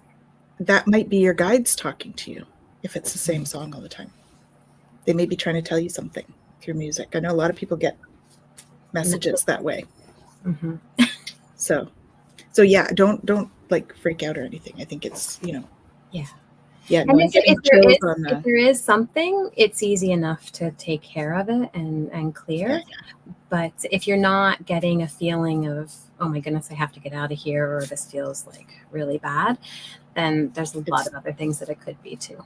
S1: that might be your guides talking to you if it's the same song all the time. They may be trying to tell you something through music. I know a lot of people get messages that way. So yeah, don't like freak out or anything. I think it's, you know. Yeah. Yeah.
S2: And if there is something, it's easy enough to take care of it and clear.
S1: Yeah.
S2: But if you're not getting a feeling of, oh my goodness, I have to get out of here, or this feels like really bad, then there's a lot of other things that it could be too.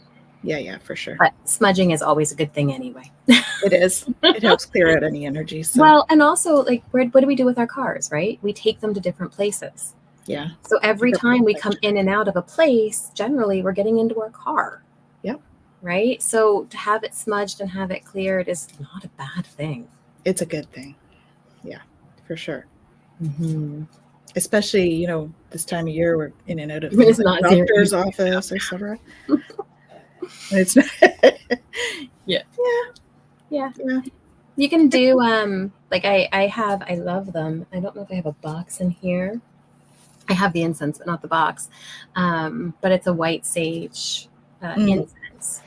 S1: Yeah, for sure.
S2: But smudging is always a good thing anyway.
S1: It is. It helps clear out any energy. So.
S2: Well, and also, like, what do we do with our cars, right? We take them to different places.
S1: Yeah.
S2: So every time we come in and out of a place, generally we're getting into our car.
S1: Yep.
S2: Right? So to have it smudged and have it cleared is not a bad thing.
S1: It's a good thing. Yeah, for sure. Especially, you know, this time of year, we're in and out of the doctor's office, etc. It's not. Yeah.
S2: You can do like I love them. I don't know if I have a box in here. I have the incense, but not the box. But it's a white sage incense,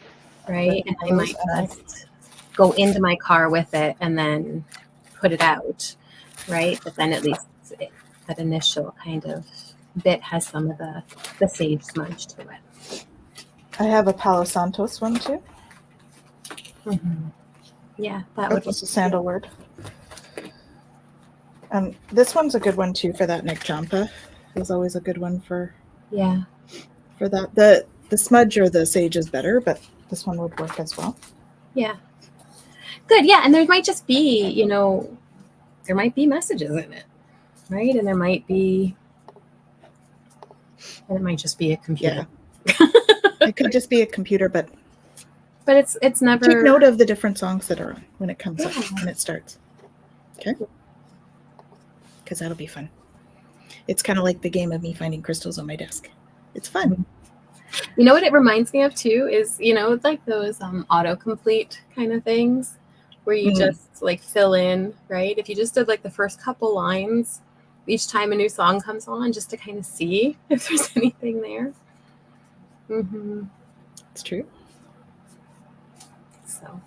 S2: right? And I might just go into my car with it and then put it out, right? But then at least that initial kind of bit has some of the sage smudge to it.
S1: I have a Palo Santos one too.
S2: Yeah, that
S1: was a sandalwood. This one's a good one too for that neck champa. Is always a good one for that. The smudge or the sage is better, but this one would work as well. Yeah.
S2: Good. Yeah. And there might just be, you know, there might be messages in it, right? And it might just be a computer.
S1: Yeah. It could just be a computer, but
S2: it's never.
S1: Take note of the different songs that are on when it comes up, when it starts. Okay. Because that'll be fun. It's kind of like the game of me finding crystals on my desk. It's fun.
S2: You know what it reminds me of too is, you know, it's like those autocomplete kind of things where you just like fill in, right? If you just did like the first couple lines each time a new song comes on, just to kind of see if there's anything there.
S1: It's true.
S2: So,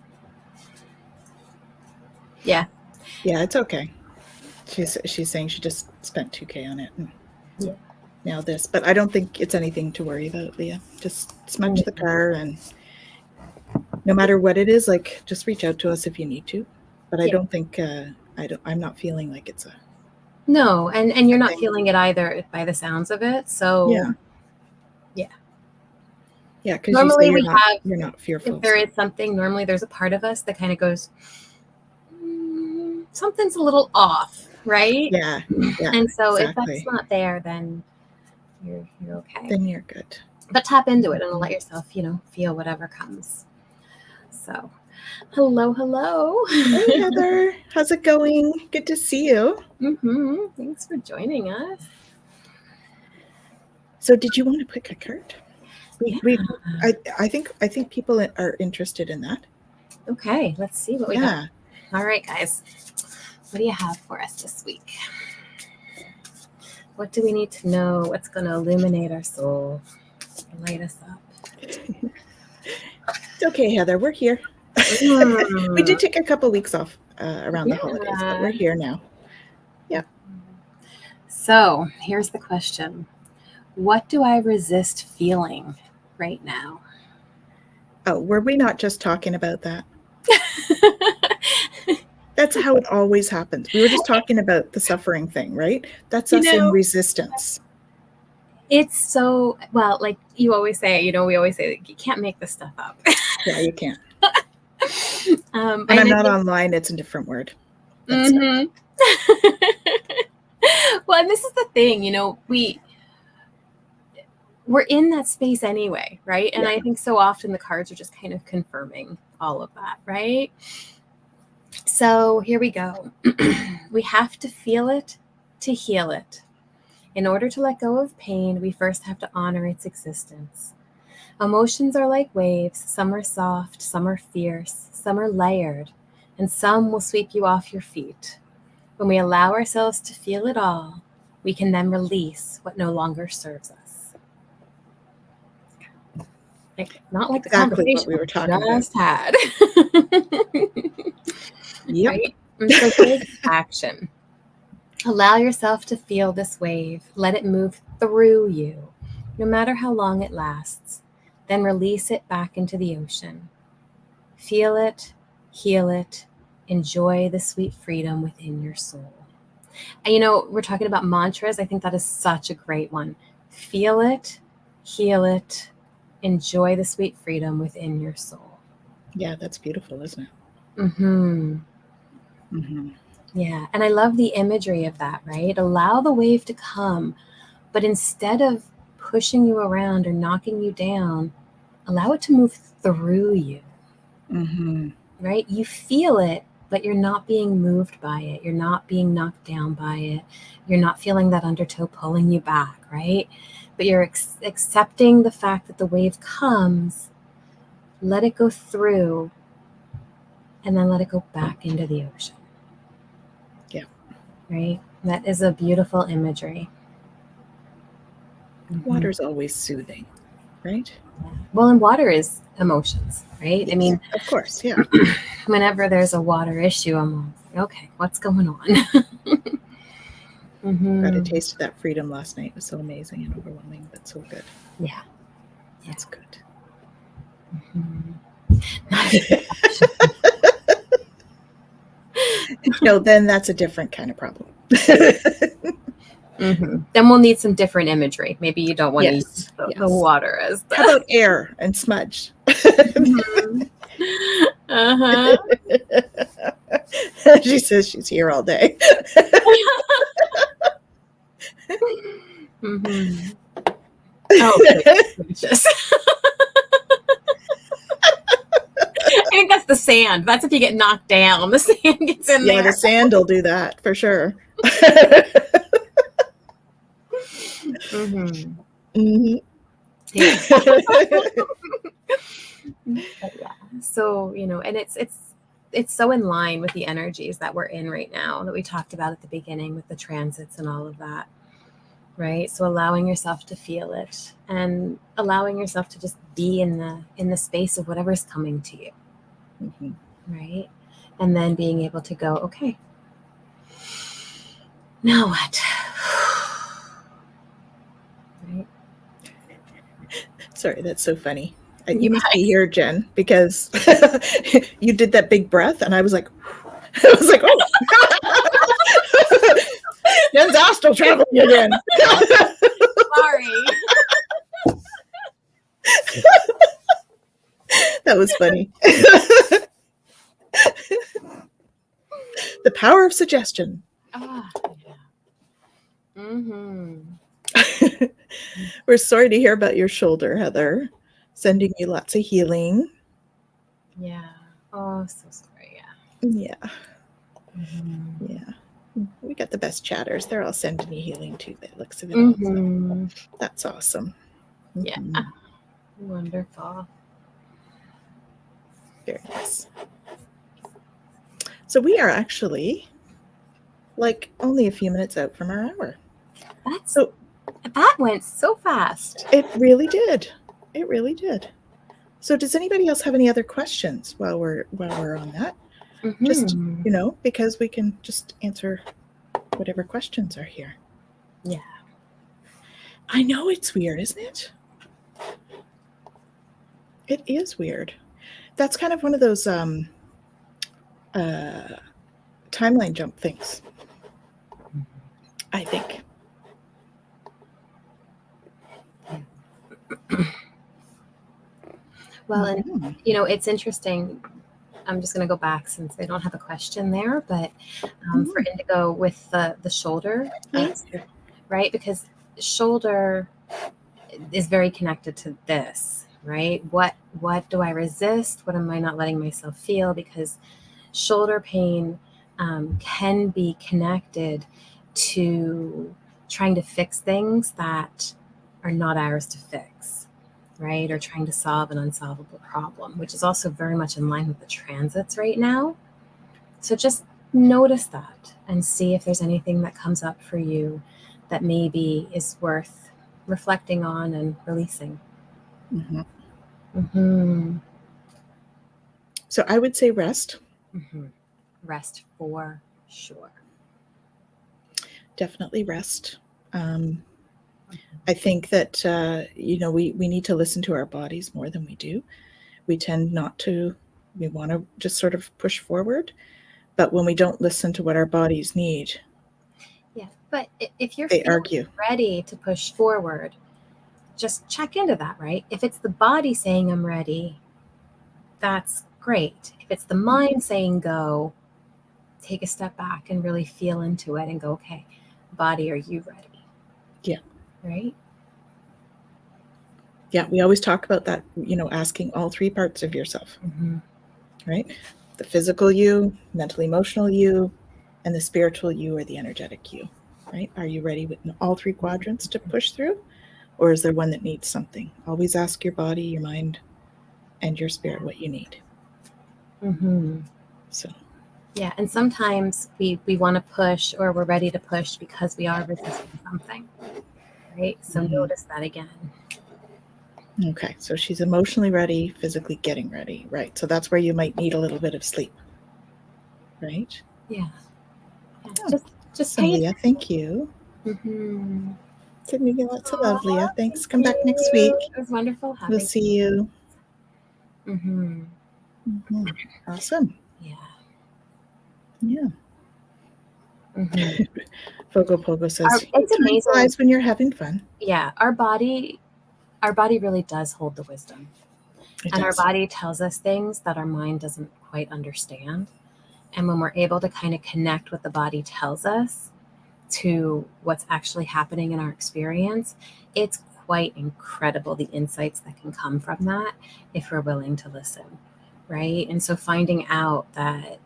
S2: yeah,
S1: it's okay. She's saying she just spent $2,000 on it. And now this, but I don't think it's anything to worry about, Leah. Just smudge the car, and no matter what it is, like, just reach out to us if you need to. But I don't think I'm not feeling like it's a
S2: no, and you're not feeling it either by the sounds of it. So
S1: yeah, because
S2: normally
S1: you're not fearful.
S2: If there is something, normally there's a part of us that kind of goes, something's a little off, right?
S1: Yeah.
S2: And so if that's not there, then you're okay.
S1: Then you're good.
S2: But tap into it and let yourself, you know, feel whatever comes. So, hello.
S1: Hey, Heather. How's it going? Good to see you.
S2: Thanks for joining us.
S1: So, did you want to pick a card? I think people are interested in that.
S2: Okay, let's see what we got. All right, guys. What do you have for us this week? What do we need to know? What's going to illuminate our soul? Light us up.
S1: It's okay, Heather. We're here. We did take a couple weeks off. around the holidays, but we're here now. Yeah.
S2: So here's the question. What do I resist feeling right now?
S1: Oh, were we not just talking about that? That's how it always happens. We were just talking about the suffering thing, right? That's us in resistance.
S2: It's so, well, like you always say, we always say that you can't make this stuff up.
S1: Yeah, you can't. When I'm not online, it's a different word.
S2: Mm-hmm. Well, and this is the thing, we're in that space anyway, right? And I think so often the cards are just kind of confirming all of that, right? So here we go. We have to feel it to heal it. In order to let go of pain, we first have to honor its existence. Emotions are like waves. Some are soft, some are fierce, some are layered, and some will sweep you off your feet. When we allow ourselves to feel it all, we can then release what no longer serves us. Not like
S1: exactly
S2: the conversation
S1: what we were talking
S2: just
S1: about.
S2: had.
S1: Yep.
S2: Right? And so take action. Allow yourself to feel this wave. Let it move through you, no matter how long it lasts. Then release it back into the ocean. Feel it, heal it, enjoy the sweet freedom within your soul. And we're talking about mantras. I think that is such a great one. Feel it, heal it, enjoy the sweet freedom within your soul.
S1: Yeah, that's beautiful, isn't it?
S2: Mm-hmm.
S1: Mm-hmm.
S2: Yeah, and I love the imagery of that, right? Allow the wave to come, but instead of pushing you around or knocking you down, allow it to move through you, right? You feel it, but you're not being moved by it. You're not being knocked down by it. You're not feeling that undertow pulling you back, right? But you're accepting the fact that the wave comes, let it go through, and then let it go back into the ocean.
S1: Yeah.
S2: Right? That is a beautiful imagery.
S1: Water's always soothing, right?
S2: Well, and water is emotions, right?
S1: Yes,
S2: I mean,
S1: of course, yeah.
S2: Whenever there's a water issue, I'm like, okay, what's going on?
S1: Got a taste of that freedom last night. It was so amazing and overwhelming, but so good.
S2: Yeah.
S1: That's good. No, then that's a different kind of problem.
S2: Then we'll need some different imagery. Maybe you don't want to use the water as the...
S1: How about air and smudge? She says she's here all day.
S2: Oh, gracious. I think that's the sand. That's if you get knocked down. The sand gets in there.
S1: Yeah, the sand will do that for sure.
S2: Yeah. So, and it's so in line with the energies that we're in right now that we talked about at the beginning with the transits and all of that. Right? So allowing yourself to feel it and allowing yourself to just be in the space of whatever's coming to you. Right? And then being able to go, okay, now what? Right?
S1: Sorry, that's so funny. You must be here, Jen, because you did that big breath, and I was like, oh. Jen's astral traveling again.
S2: Sorry.
S1: That was funny. The power of suggestion. We're sorry to hear about your shoulder, Heather. Sending you lots of healing.
S2: Yeah. Oh, so sorry.
S1: Yeah. Yeah. We got the best chatters. They're all sending you healing too. That looks of it. So that's awesome.
S2: Yeah. Wonderful.
S1: Very nice. So we are actually like only a few minutes out from our hour.
S2: That went so fast.
S1: It really did. So does anybody else have any other questions while we're on that? Just, because we can just answer whatever questions are here.
S2: Yeah.
S1: I know it's weird, isn't it? It is weird. That's kind of one of those timeline jump things, I think.
S2: Well, and it's interesting. I'm just going to go back since I don't have a question there, but for Indigo with the shoulder piece, right? Because shoulder is very connected to this, right? What do I resist? What am I not letting myself feel? Because shoulder pain can be connected to trying to fix things that are not ours to fix, right? Or trying to solve an unsolvable problem, which is also very much in line with the transits right now. So just notice that and see if there's anything that comes up for you that maybe is worth reflecting on and releasing.
S1: So I would say rest.
S2: Rest for sure.
S1: Definitely rest. I think that, we need to listen to our bodies more than we do. We tend not to. We want to just sort of push forward. But when we don't listen to what our bodies need,
S2: but if you're
S1: argue.
S2: Ready to push forward, just check into that, right? If it's the body saying I'm ready, that's great. If it's the mind saying go, take a step back and really feel into it and go, okay, body, are you ready?
S1: Yeah.
S2: Right?
S1: Yeah, we always talk about that, asking all three parts of yourself, right? The physical you, mental, emotional you, and the spiritual you or the energetic you, right? Are you ready with all three quadrants to push through? Or is there one that needs something? Always ask your body, your mind, and your spirit what you need. So.
S2: Yeah, and sometimes we want to push, or we're ready to push because we are resisting something, right? So notice that again.
S1: Okay, so she's emotionally ready, physically getting ready, right? So that's where you might need a little bit of sleep, right?
S2: Yeah. Just pay
S1: Leah, thank you. Sending you lots of love, Leah. Thanks. Come back next week.
S2: It was wonderful having you.
S1: We'll see you. Awesome. Yeah. Fogo Pogo says,
S2: it's amazing.
S1: Flies when you're having fun.
S2: Yeah, our body really does hold the wisdom. Our body tells us things that our mind doesn't quite understand. And when we're able to kind of connect what the body tells us to what's actually happening in our experience, it's quite incredible the insights that can come from that if we're willing to listen, right? And so finding out that,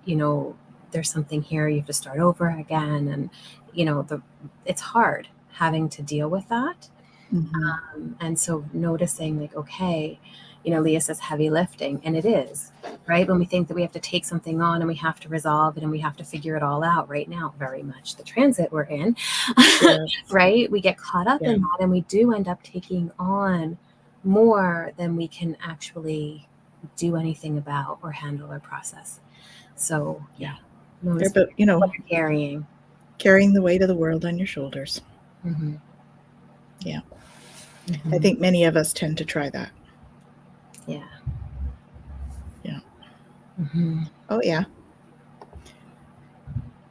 S2: there's something here, you have to start over again. And, it's hard having to deal with that. And so noticing like, okay, Leah says heavy lifting, and it is, right? When we think that we have to take something on and we have to resolve it and we have to figure it all out right now, very much the transit we're in, right? We get caught up in that, and we do end up taking on more than we can actually do anything about or handle or process. So notice
S1: but,
S2: what you're
S1: carrying the weight of the world on your shoulders. Yeah. I think many of us tend to try that.
S2: Yeah.
S1: Oh, yeah.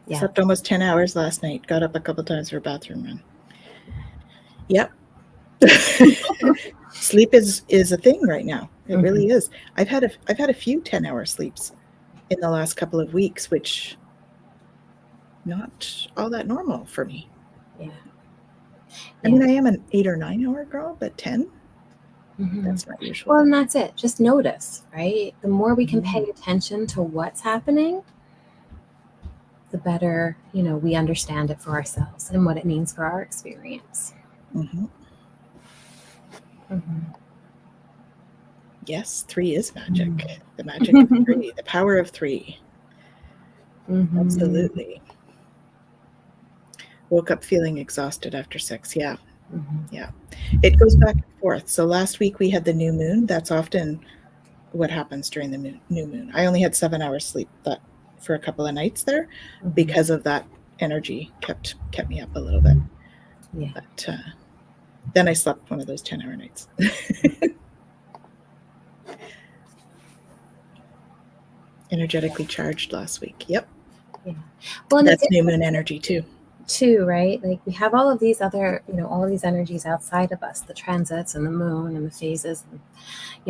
S1: Slept almost 10 hours last night. Got up a couple times for a bathroom run. Yep. Sleep is a thing right now. It really is. I've had a few 10-hour sleeps in the last couple of weeks, which not all that normal for me.
S2: Yeah.
S1: I mean, I am an 8 or 9 hour girl, but 10? That's not usual.
S2: Well, and that's it. Just notice, right? The more we can pay attention to what's happening, the better, we understand it for ourselves and what it means for our experience.
S1: Yes, 3 is magic. The magic of 3, the power of 3. Absolutely. Woke up feeling exhausted after 6. Yeah. Yeah. It goes back and forth. So last week we had the new moon. That's often what happens during the new moon. I only had 7 hours sleep that for a couple of nights there because of that energy kept me up a little bit.
S2: Yeah.
S1: But then I slept one of those 10-hour nights. Energetically charged last week. Yep.
S2: Yeah. Well,
S1: that's new moon energy too,
S2: right? Like we have all of these other, all of these energies outside of us, the transits and the moon and the phases, and,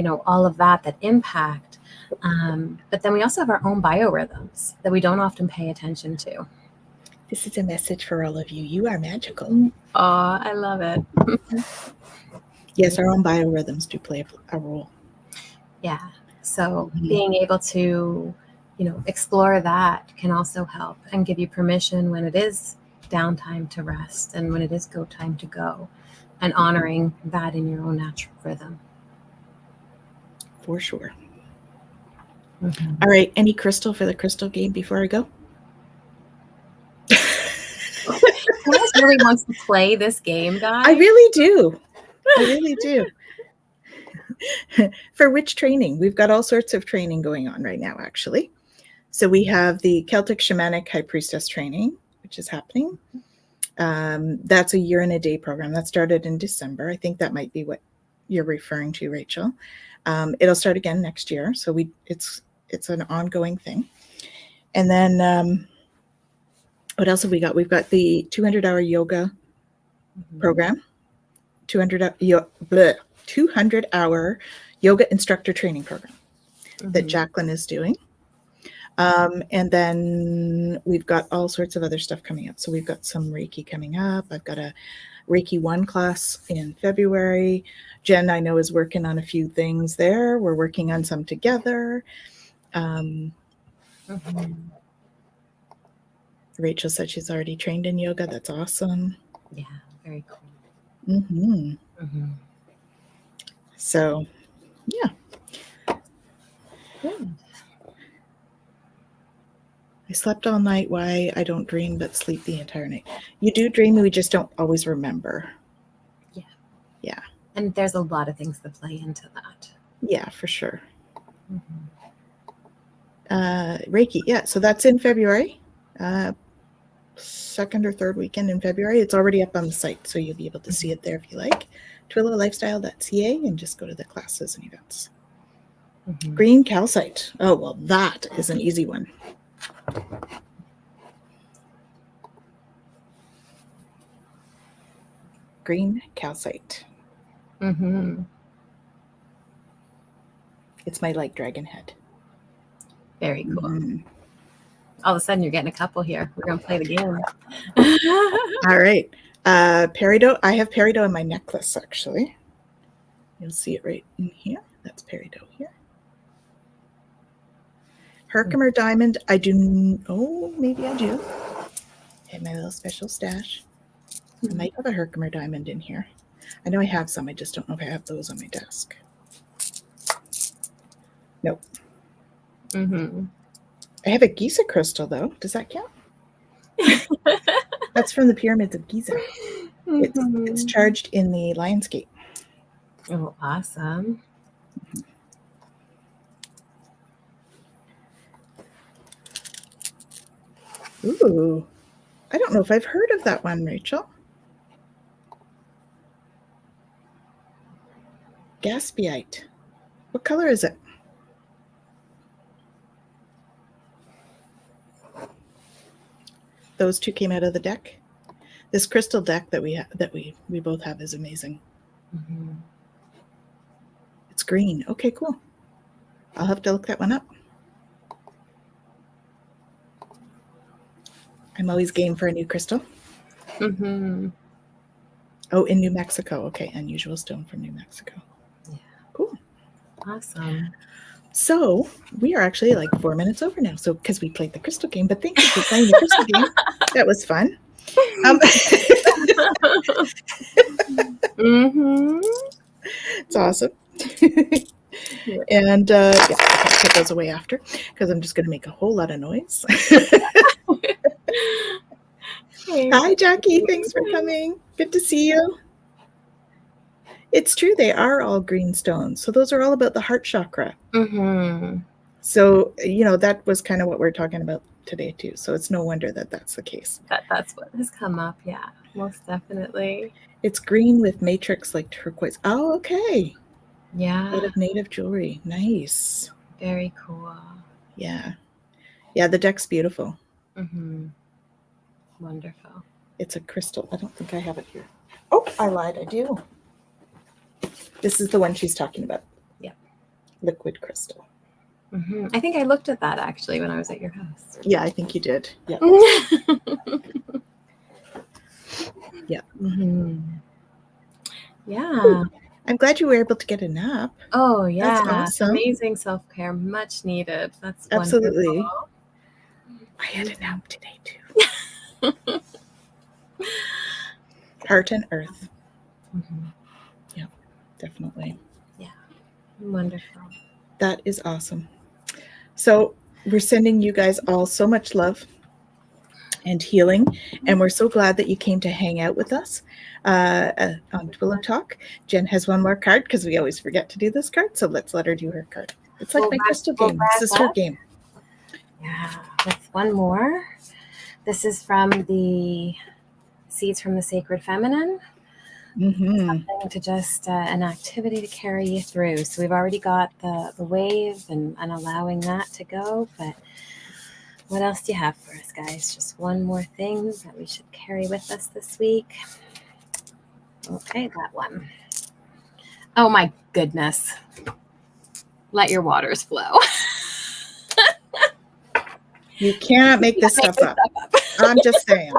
S2: all of that impact. But then we also have our own biorhythms that we don't often pay attention to.
S1: This is a message for all of you. You are magical.
S2: Oh, I love it.
S1: Yes, our own biorhythms do play a role.
S2: Yeah. So being able to, explore that can also help and give you permission when it is downtime to rest and when it is go time to go, and honoring that in your own natural rhythm.
S1: For sure. All right. Any crystal for the crystal game before I go?
S2: Thomas really wants to play this game, guys.
S1: I really do. For which training? We've got all sorts of training going on right now, actually. So we have the Celtic Shamanic High Priestess training, which is happening. That's a year and a day program that started in December. I think that might be what you're referring to, Rachel. It'll start again next year. So it's an ongoing thing. And then what else have we got? We've got the 200-hour yoga program, 200-hour yoga instructor training program that Jacqueline is doing. And then we've got all sorts of other stuff coming up. So we've got some Reiki coming up. I've got a Reiki 1 class in February. Jen, I know, is working on a few things there. We're working on some together. Rachel said she's already trained in yoga. That's awesome.
S2: Yeah, very cool.
S1: So, yeah.
S2: Good.
S1: I slept all night. Why? I don't dream, but sleep the entire night. You do dream, we just don't always remember. Yeah.
S2: And there's a lot of things that play into that.
S1: Yeah, for sure. Reiki, yeah. So that's in February. Second or third weekend in February. It's already up on the site, so you'll be able to see it there if you like. twillowlifestyle.ca, and just go to the classes and events. Green calcite. Oh, well, that is an easy one. Green calcite. It's my light dragon head.
S2: Very cool. All of a sudden, you're getting a couple here. We're going to play the game.
S1: All right. Peridot. I have peridot in my necklace, actually. You'll see it right in here. That's peridot here. Herkimer diamond. I do. Oh, maybe I do. I have my little special stash. I might have a Herkimer diamond in here. I know I have some. I just don't know if I have those on my desk. Nope. I have a Giza crystal, though. Does that count? That's from the pyramids of Giza. It's charged in the Lionsgate.
S2: Oh, awesome.
S1: Ooh. I don't know if I've heard of that one, Rachel. Gaspiite. What color is it? Those two came out of the deck. This crystal deck that we both have is amazing. It's green. Okay, cool. I'll have to look that one up. I'm always game for a new crystal. Oh, in New Mexico. Okay, unusual stone from New Mexico.
S2: Yeah.
S1: Cool.
S2: Awesome.
S1: So we are actually like 4 minutes over now. So because we played the crystal game, but thank you for playing the crystal game. That was fun. It's awesome. And I'll put those away after because I'm just going to make a whole lot of noise. Hi, Jackie. Thanks for coming. Good to see you. It's true. They are all green stones. So those are all about the heart chakra. So, that was kind of what we're talking about today too. So it's no wonder that that's the case.
S2: That's what has come up. Yeah, most definitely.
S1: It's green with matrix like turquoise. Oh, okay.
S2: Yeah.
S1: Out of native jewelry. Nice.
S2: Very cool.
S1: Yeah. Yeah, the deck's beautiful.
S2: Wonderful.
S1: It's a crystal. I don't think I have it here. Oh, I lied. I do. This is the one she's talking about.
S2: Yeah.
S1: Liquid crystal.
S2: I think I looked at that actually when I was at your house.
S1: Yeah, I think you did. Yeah. Yeah.
S2: Yeah.
S1: I'm glad you were able to get a nap.
S2: Oh, yeah.
S1: That's awesome.
S2: Amazing self-care. Much needed. That's
S1: absolutely
S2: wonderful.
S1: I had a nap today too. Heart and earth. Yeah, definitely.
S2: Yeah. Wonderful.
S1: That is awesome. So we're sending you guys all so much love and healing, and we're so glad that you came to hang out with us on Twillow Talk. Jen has one more card because we always forget to do this card, so let's let her do her card. It's like my crystal game. This is her game.
S2: Yeah, with one more. This is from the Seeds from the Sacred Feminine. Something to just an activity to carry you through. So we've already got the wave and allowing that to go, but what else do you have for us, guys? Just one more thing that we should carry with us this week. Okay, that one. Oh my goodness. Let your waters flow.
S1: You cannot make this stuff up. I'm just saying.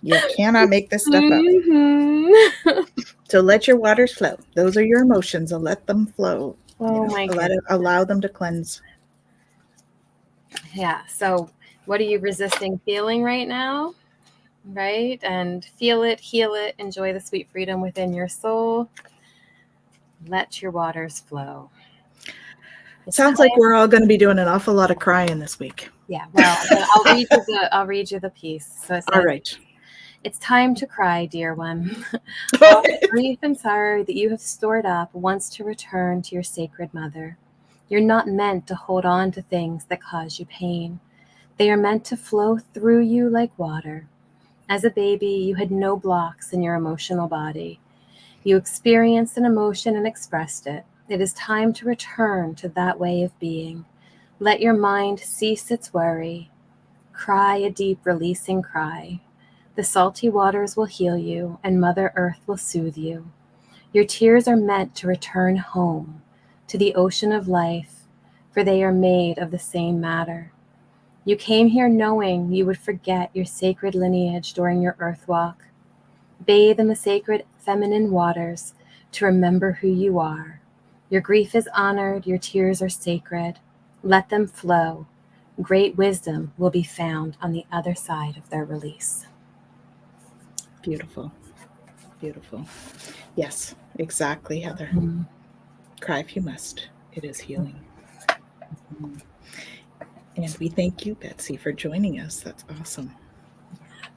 S1: You cannot make this stuff up. So let your waters flow. Those are your emotions. So let them flow.
S2: My goodness.
S1: Allow them to cleanse.
S2: Yeah. So what are you resisting feeling right now? Right? And feel it, heal it, enjoy the sweet freedom within your soul. Let your waters flow.
S1: Sounds like we're all going to be doing an awful lot of crying this week.
S2: Yeah. Well, I'll read you the piece. So it says,
S1: all right.
S2: It's time to cry, dear one. All the grief and sorrow that you have stored up wants to return to your sacred mother. You're not meant to hold on to things that cause you pain. They are meant to flow through you like water. As a baby, you had no blocks in your emotional body. You experienced an emotion and expressed it. It is time to return to that way of being. Let your mind cease its worry. Cry a deep releasing cry. The salty waters will heal you, and Mother Earth will soothe you. Your tears are meant to return home, to the ocean of life, for they are made of the same matter. You came here knowing you would forget your sacred lineage during your earth walk. Bathe in the sacred feminine waters to remember who you are. Your grief is honored, your tears are sacred. Let them flow. Great wisdom will be found on the other side of their release.
S1: Beautiful. Beautiful. Yes, exactly, Heather. Cry if you must. It is healing. And we thank you, Betsy, for joining us. That's awesome.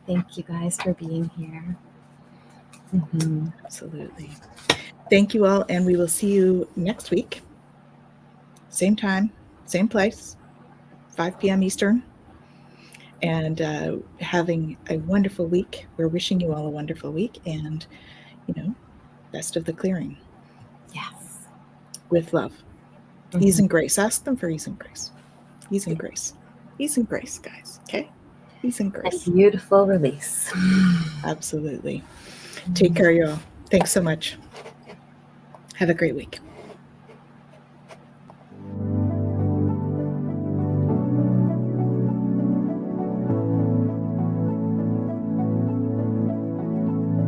S2: Thank you guys for being here.
S1: Absolutely. Thank you all, and we will see you next week. Same time, same place, 5 p.m. Eastern. And having a wonderful week. We're wishing you all a wonderful week, and, best of the clearing.
S2: Yes.
S1: With love. Ease and grace. Ask them for ease and grace. Ease and grace. Ease and grace, guys. Okay? Ease and grace.
S2: A beautiful release.
S1: Absolutely. Take care, y'all. Thanks so much. Have a great week.